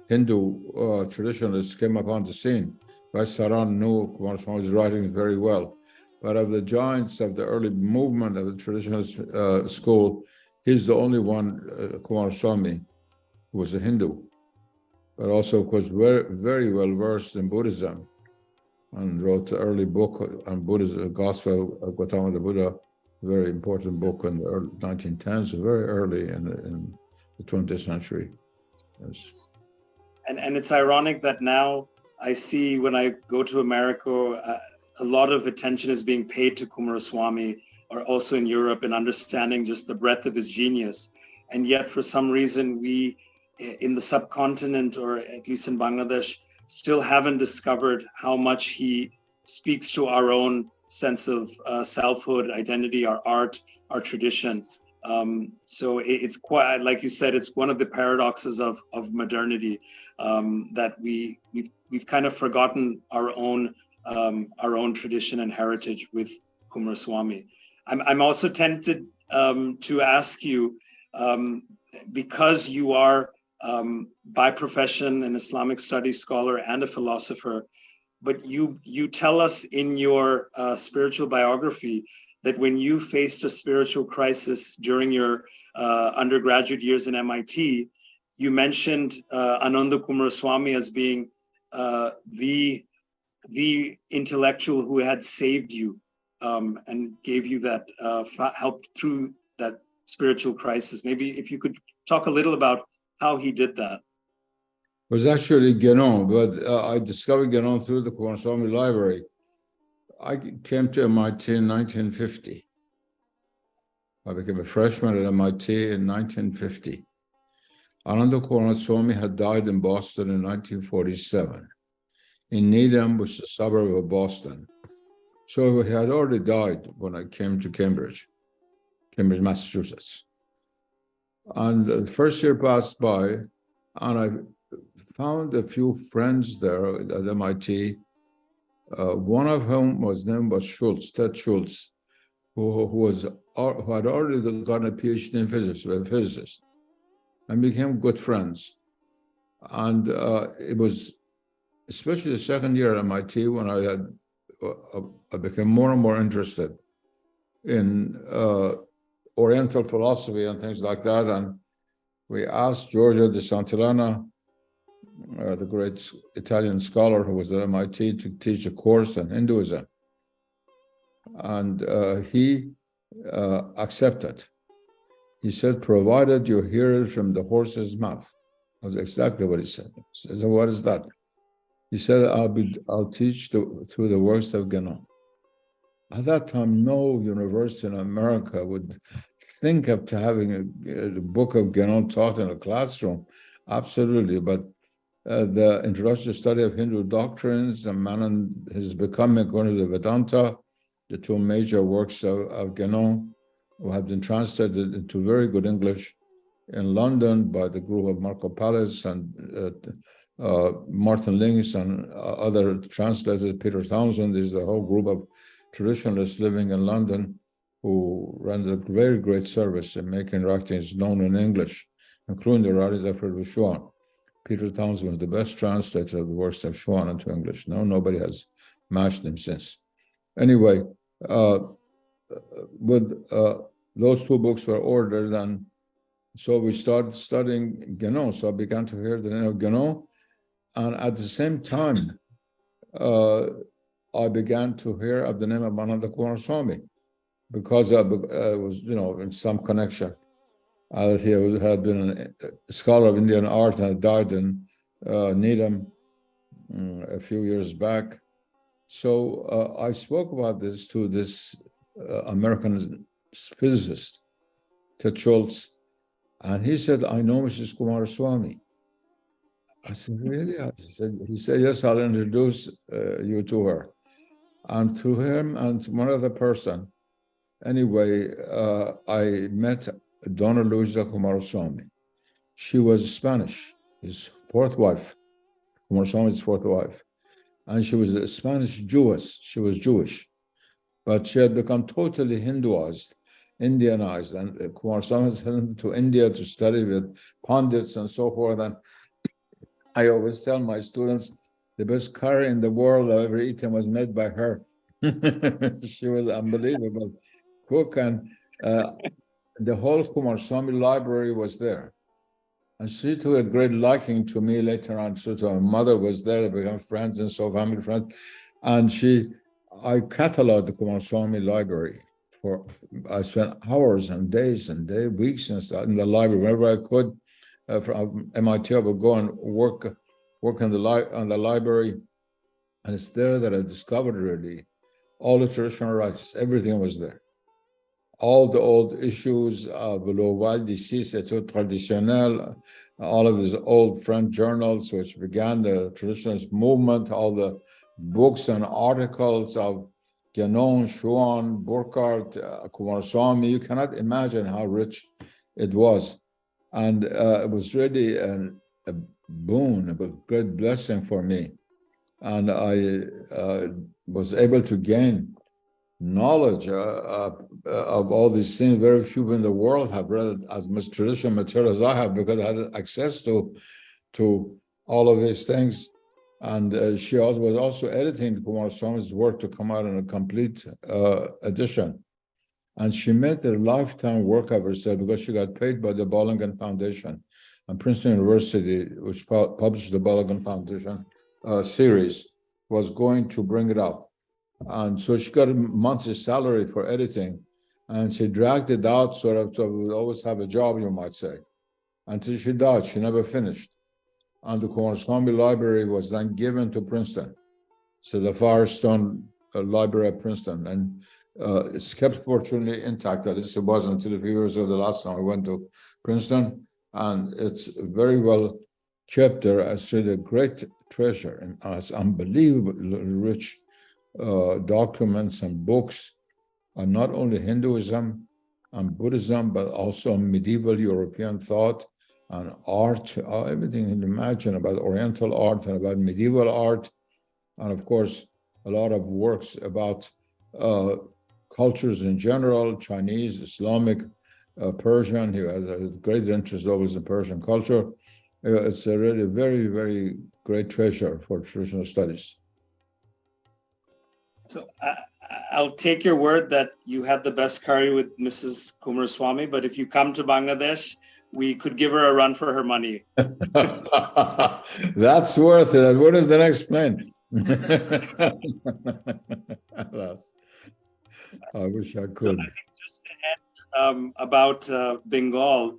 Hindu traditionalists came upon the scene. But Saran knew Kumar Swami's writings very well. But of the giants of the early movement of the traditionalist school, he's the only one, Kumar Swami, who was a Hindu, but also was very, very well versed in Buddhism and wrote the early book on Buddhism, Gospel of Gautama the Buddha, very important book in the early 1910s, very early in the 20th century. Yes. And it's ironic that now I see when I go to America, a lot of attention is being paid to Coomaraswamy, or also in Europe, and understanding just the breadth of his genius. And yet, for some reason, we in the subcontinent, or at least in Bangladesh, still haven't discovered how much he speaks to our own sense of selfhood, identity, our art, our tradition. So it's quite, like you said, it's one of the paradoxes of modernity, that we've kind of forgotten our own tradition and heritage with Coomaraswamy. I'm also tempted to ask you, because you are by profession an Islamic studies scholar and a philosopher, but you tell us in your spiritual biography that when you faced a spiritual crisis during your undergraduate years in MIT, you mentioned Ananda Coomaraswamy as being the intellectual who had saved you and gave you that help through that spiritual crisis. Maybe if you could talk a little about how he did that. It was actually Genon, but I discovered Genon through the Coomaraswamy Library. I came to MIT in 1950. I became a freshman at MIT in 1950. Ananda Coomaraswamy had died in Boston in 1947, in Needham, which is a suburb of Boston. So he had already died when I came to Cambridge, Massachusetts. And the first year passed by, and I found a few friends there at MIT. One of whom was named Schultz, Ted Schultz, who had already gotten a PhD in physics, a physicist, and became good friends. And it was especially the second year at MIT when I became more and more interested in Oriental philosophy and things like that. And we asked Giorgio de Santillana, the great Italian scholar who was at MIT, to teach a course on Hinduism. And he accepted. He said, provided you hear it from the horse's mouth. That was exactly what he said. I said, what is that? He said, I'll teach through the works of Genon. At that time, no university in America would think of having a book of Genon taught in a classroom. Absolutely, but the introductory study of Hindu doctrines and Manan is becoming, according to the Vedanta, the two major works of Genon, who have been translated into very good English in London by the group of Marco Pallis and Martin Links and other translators, Peter Townsend. There's a whole group of traditionalists living in London who rendered very great service in making writings known in English, including the writings of Friedrich Schwann. Peter Townsend was the best translator of the works of Schwann into English. No, nobody has matched him since. Anyway, those two books were ordered, and so we started studying Genon. So I began to hear the name of Genon, and at the same time, I began to hear of the name of Ananda Coomaraswamy, because it was, in some connection. He had been a scholar of Indian art and had died in Needham a few years back. So I spoke about this to this American physicist, Ted Schultz, and he said, I know Mrs. Coomaraswamy. I said, really? He said, yes, I'll introduce you to her. And through him and one other person, anyway, I met Donna Luisa Kumaraswamy. She was Spanish, his fourth wife, Kumaraswamy's fourth wife. And she was a Spanish Jewess. She was Jewish, but she had become totally Hinduized, Indianized. And Kumaraswamy sent to India to study with Pandits and so forth. And I always tell my students, the best curry in the world I've ever eaten was made by her. She was unbelievable cook, and the whole Kumaraswamy library was there. And she took a great liking to me later on. So my mother was there, they became friends and so family friends. And I cataloged the Kumaraswamy library. I spent hours and days, weeks and stuff in the library. Whenever I could, from MIT, I would go and work on the library. And it's there that I discovered really all the traditional writers, everything was there. All the old issues of l'Oval d'ici, c'est tout traditionnel, all of these old French journals which began the traditionalist movement, all the books and articles of Guénon, Chouan, Burckhardt, Kumaraswamy. You cannot imagine how rich it was. And it was really a boon, a great blessing for me. And I was able to gain knowledge of all these things. Very few in the world have read as much traditional material as I have, because I had access to all of these things. And she was also editing Kumaraswamy's work to come out in a complete edition. And she made a lifetime work of herself because she got paid by the Ballingen Foundation and Princeton University, which published the Ballingen Foundation series, was going to bring it out. And so she got a monthly salary for editing, and she dragged it out sort of, so we would always have a job, you might say, until she died. She never finished. And the Kumaraswamy Library was then given to Princeton. So the Firestone Library at Princeton. And it's kept fortunately intact. At least it was until a few years ago, the last time I went to Princeton. And it's very well kept there as really a great treasure, and it's unbelievably rich documents and books on not only Hinduism and Buddhism, but also medieval European thought and art, everything you can imagine about Oriental art and about medieval art. And of course, a lot of works about cultures in general, Chinese, Islamic, Persian. He has a great interest always in Persian culture. It's a really very, very great treasure for traditional studies. So I'll take your word that you had the best curry with Mrs. Kumaraswamy, but if you come to Bangladesh, we could give her a run for her money. That's worth it. What is the next plane? I wish I could. So I think just to end about Bengal,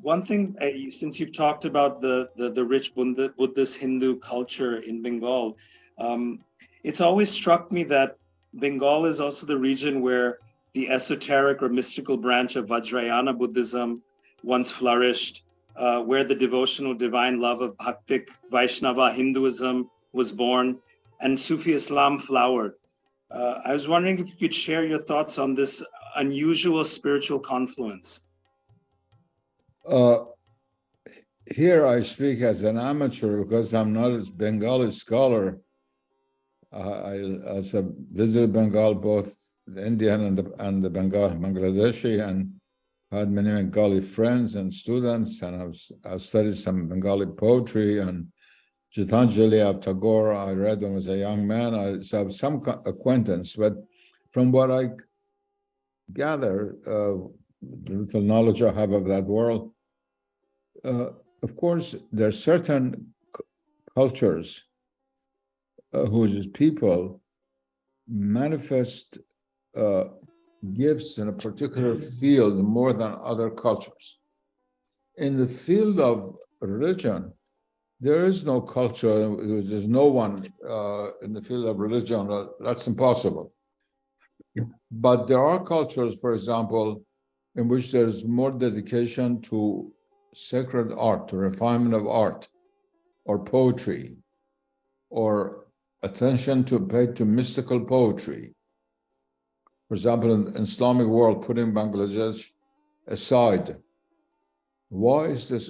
one thing, since you've talked about the rich Buddhist Hindu culture in Bengal, it's always struck me that Bengal is also the region where the esoteric or mystical branch of Vajrayana Buddhism once flourished, where the devotional divine love of Bhaktic Vaishnava Hinduism was born, and Sufi Islam flowered. I was wondering if you could share your thoughts on this unusual spiritual confluence. Here I speak as an amateur because I'm not a Bengali scholar. I visited Bengal, both the Indian and the Bangladeshi, and had many Bengali friends and students, and I've studied some Bengali poetry, and Gitanjali of Tagore I read when I was a young man. So I have some acquaintance, but from what I gather, the little knowledge I have of that world, of course, there are certain cultures whose people manifest gifts in a particular field more than other cultures. In the field of religion, there is no culture, there's no one in the field of religion, that's impossible. But there are cultures, for example, in which there's more dedication to sacred art, to refinement of art. or poetry, or attention to paid to mystical poetry. For example, in the Islamic world, putting Bangladesh aside, why is this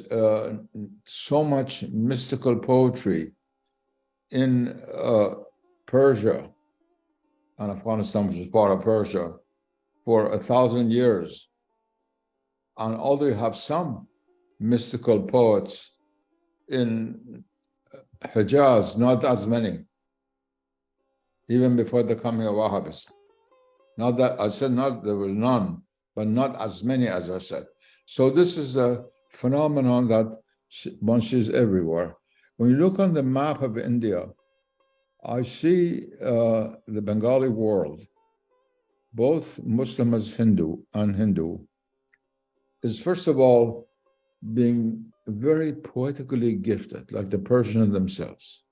so much mystical poetry in Persia and Afghanistan, which is part of Persia, for 1,000 years? And although you have some mystical poets in Hijaz, not as many, even before the coming of Wahhabis. Not that I said not there were none, but not as many as I said. So this is a phenomenon that one sees everywhere. When you look on the map of India, I see the Bengali world, both Muslim as Hindu and Hindu, is first of all being very poetically gifted, like the Persians themselves.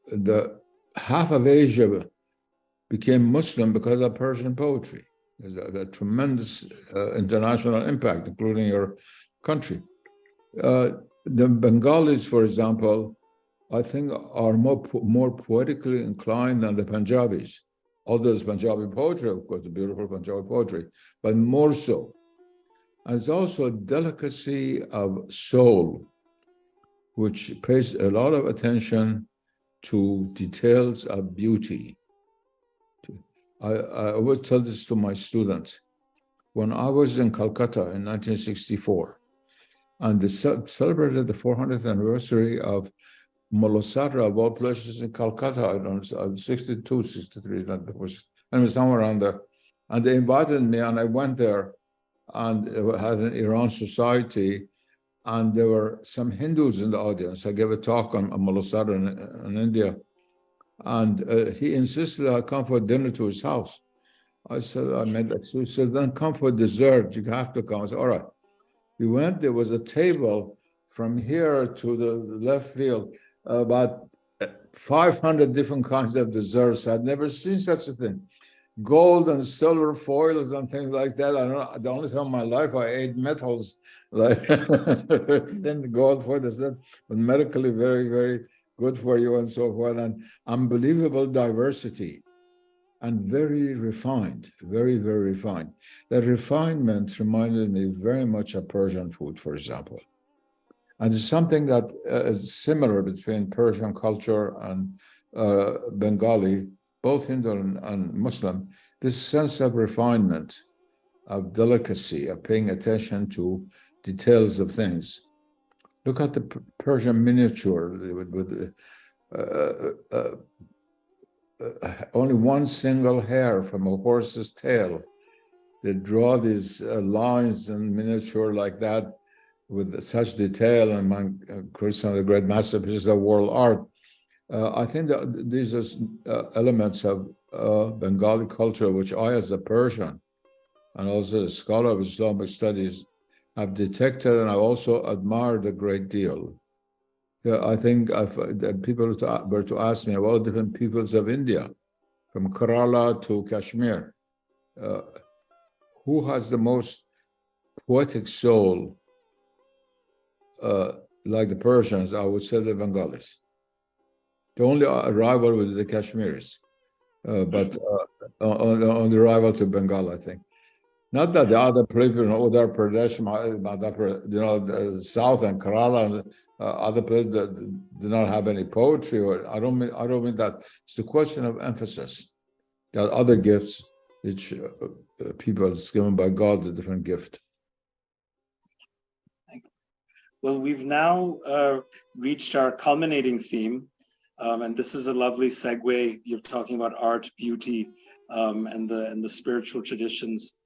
The half of Asia became Muslim because of Persian poetry. There's a tremendous international impact, including your country. The Bengalis, for example, I think are more poetically inclined than the Punjabis. Although there's Punjabi poetry, of course, the beautiful Punjabi poetry, but more so. And it's also a delicacy of soul, which pays a lot of attention to details of beauty. I always tell this to my students. When I was in Calcutta in 1964, and they celebrated the 400th anniversary of Mulasara, of all places in Calcutta, I don't know, 62, 63, anyway, somewhere around there. And they invited me, and I went there, and it had an Iran society, and there were some Hindus in the audience. I gave a talk on Mulasara in India, and he insisted I come for dinner to his house. I said, I made that. So he said, then come for dessert. You have to come. I said, all right. We went, there was a table from here to the left field, about 500 different kinds of desserts. I'd never seen such a thing. Gold and silver foils and things like that. I don't know, the only time in my life I ate metals, like then gold for dessert, but medically very, very good for you and so forth, and unbelievable diversity. And very refined, very, very refined. That refinement reminded me very much of Persian food, for example. And it's something that is similar between Persian culture and Bengali, both Hindu and Muslim, this sense of refinement, of delicacy, of paying attention to details of things. Look at the Persian miniature with only one single hair from a horse's tail. They draw these lines in miniature like that with such detail, and of course, some of the great masterpieces of world art. I think that these are elements of Bengali culture, which I, as a Persian and also a scholar of Islamic studies, have detected, and I also admired a great deal. Yeah, I think people were to ask me about different peoples of India, from Kerala to Kashmir, who has the most poetic soul, like the Persians? I would say the Bengalis. The only rival would be the Kashmiris, but on the rival to Bengal, I think. Not that the other people in Uttar Pradesh, the South and Kerala and other places that do not have any poetry, or I don't mean that. It's a question of emphasis. There are other gifts which people is given by God, a different gift. Well, we've now reached our culminating theme, and this is a lovely segue. You're talking about art, beauty, and the spiritual traditions.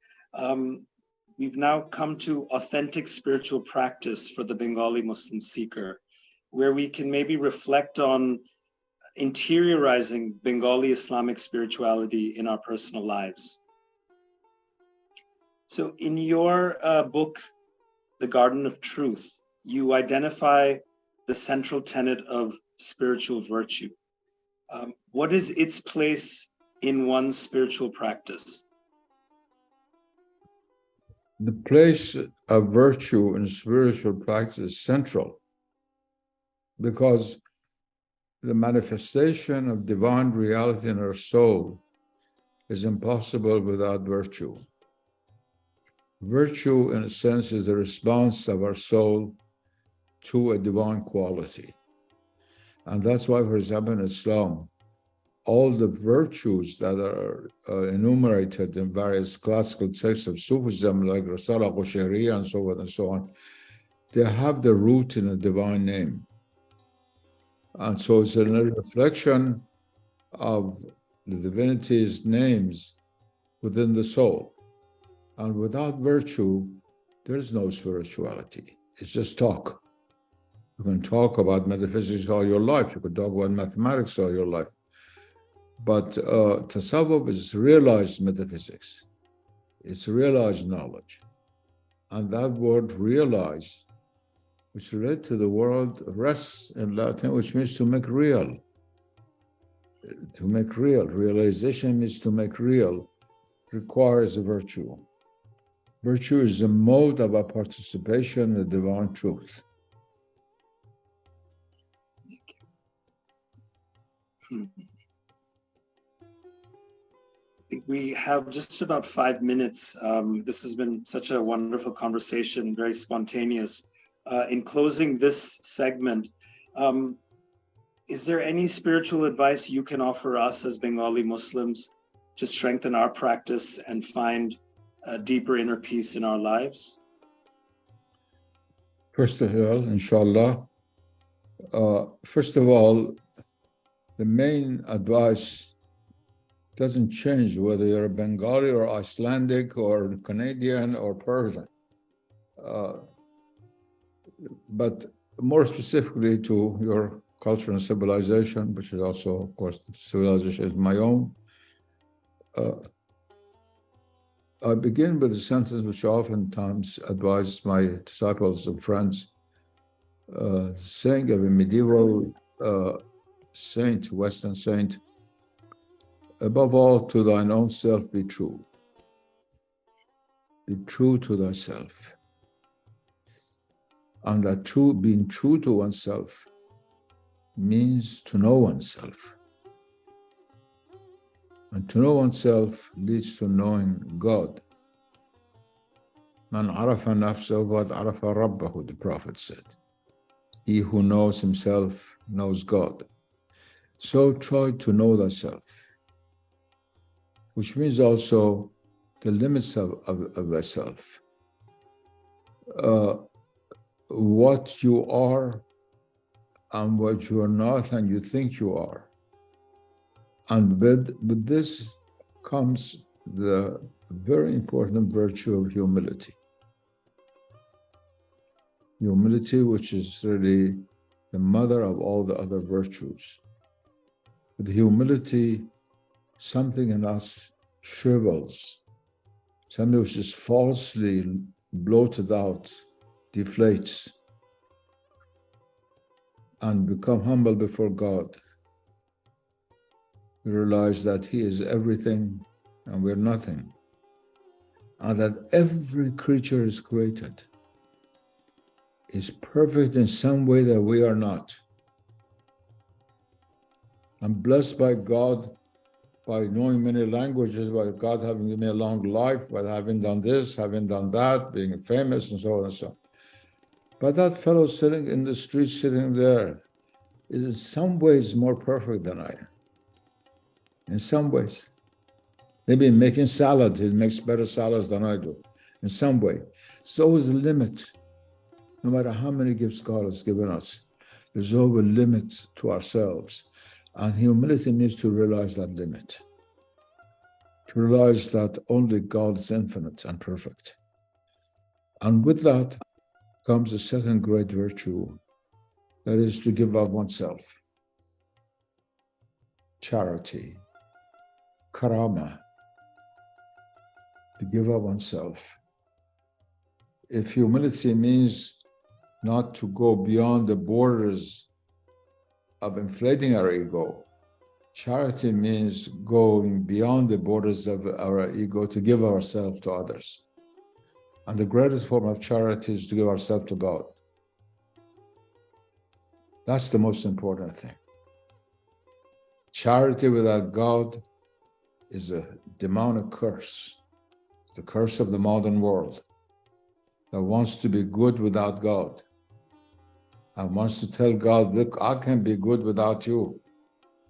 We've now come to authentic spiritual practice for the Bengali Muslim seeker, where we can maybe reflect on interiorizing Bengali Islamic spirituality in our personal lives. So in your book, The Garden of Truth, you identify the central tenet of spiritual virtue. What is its place in one's spiritual practice? The place of virtue in spiritual practice is central. because the manifestation of divine reality in our soul is impossible without virtue. Virtue, in a sense, is the response of our soul to a divine quality. And that's why, for example, in Islam, all the virtues that are enumerated in various classical texts of Sufism, like Risala Qushayriya and so on and so on, they have the root in a divine name. And so it's a reflection of the divinity's names within the soul. And without virtue, there's no spirituality. It's just talk. You can talk about metaphysics all your life. You can talk about mathematics all your life. But tasawwuf is realized metaphysics. It's realized knowledge. And that word realize, which relates to the word res in Latin, which means to make real. To make real. Realization means to make real, requires a virtue. Virtue is a mode of our participation in the divine truth. I think we have just about 5 minutes. This has been such a wonderful conversation, very spontaneous. In closing this segment, is there any spiritual advice you can offer us as Bengali Muslims to strengthen our practice and find a deeper inner peace in our lives? First of all, inshallah, first of all, the main advice doesn't change whether you're a Bengali or Icelandic or Canadian or Persian. But more specifically to your culture and civilization, which is also, of course, civilization is my own. I begin with a sentence which I oftentimes advise my disciples and friends, saying of a medieval saint, Western saint, above all, to thine own self be true. Be true to thyself. And that being true to oneself means to know oneself. And to know oneself leads to knowing God. Man arafa nafsahu qad arafa rabbahu, the Prophet said. He who knows himself knows God. So try to know thyself, which means also the limits of thyself. What you are and what you are not and you think you are. And with this comes the very important virtue of humility. Humility, which is really the mother of all the other virtues. With humility, something in us shrivels, something which is falsely bloated out, deflates, and become humble before God. We realize that He is everything and we're nothing, and that every creature is created, is perfect in some way that we are not. I'm blessed by God by knowing many languages, by God having given me a long life, by having done this, having done that, being famous, and so on and so on. But that fellow sitting in the street, sitting there, is in some ways more perfect than I am. In some ways. Maybe making salad, he makes better salads than I do. In some way. There's always a limit. No matter how many gifts God has given us, there's always a limit to ourselves. And humility needs to realize that limit. To realize that only God is infinite and perfect. And with that comes the second great virtue, that is to give up oneself. Charity, karama, to give up oneself. If humility means not to go beyond the borders of inflating our ego, charity means going beyond the borders of our ego to give ourselves to others. And the greatest form of charity is to give ourselves to God. That's the most important thing. Charity without God is a demonic curse, the curse of the modern world that wants to be good without God and wants to tell God, look, I can be good without you.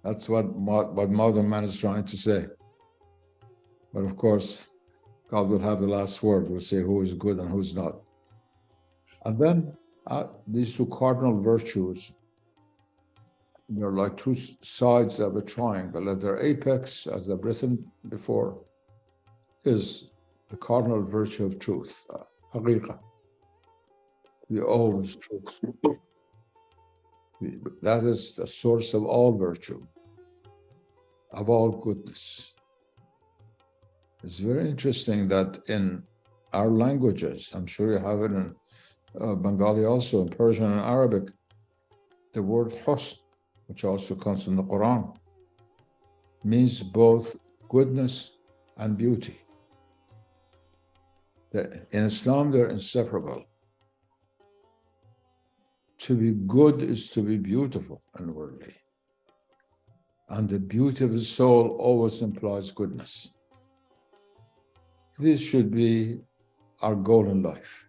That's what modern man is trying to say. But of course, God will have the last word. Will say who is good and who's not. And then these two cardinal virtues, they're like two sides of a triangle. At their apex, as I've written before, is the cardinal virtue of truth, haqiqah. The always truth. That is the source of all virtue, of all goodness. It's very interesting that in our languages, I'm sure you have it in Bengali also, in Persian and Arabic, the word husn, which also comes from the Quran, means both goodness and beauty. In Islam, they're inseparable. To be good is to be beautiful and worldly. And the beauty of the soul always implies goodness. This should be our goal in life.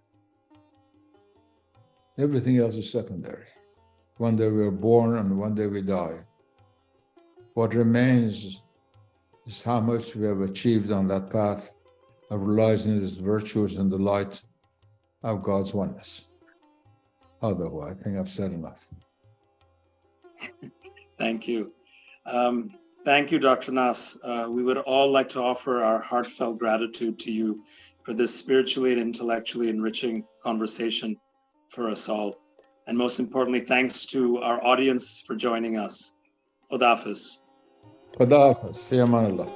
Everything else is secondary. One day we are born and one day we die. What remains is how much we have achieved on that path of realizing these virtues in the light of God's oneness. Otherwise, I think I've said enough. Thank you. Thank you, Dr. Nas. We would all like to offer our heartfelt gratitude to you for this spiritually and intellectually enriching conversation for us all. And most importantly, thanks to our audience for joining us. Khuda Hafiz. Khuda Hafiz. Fi aman Allah.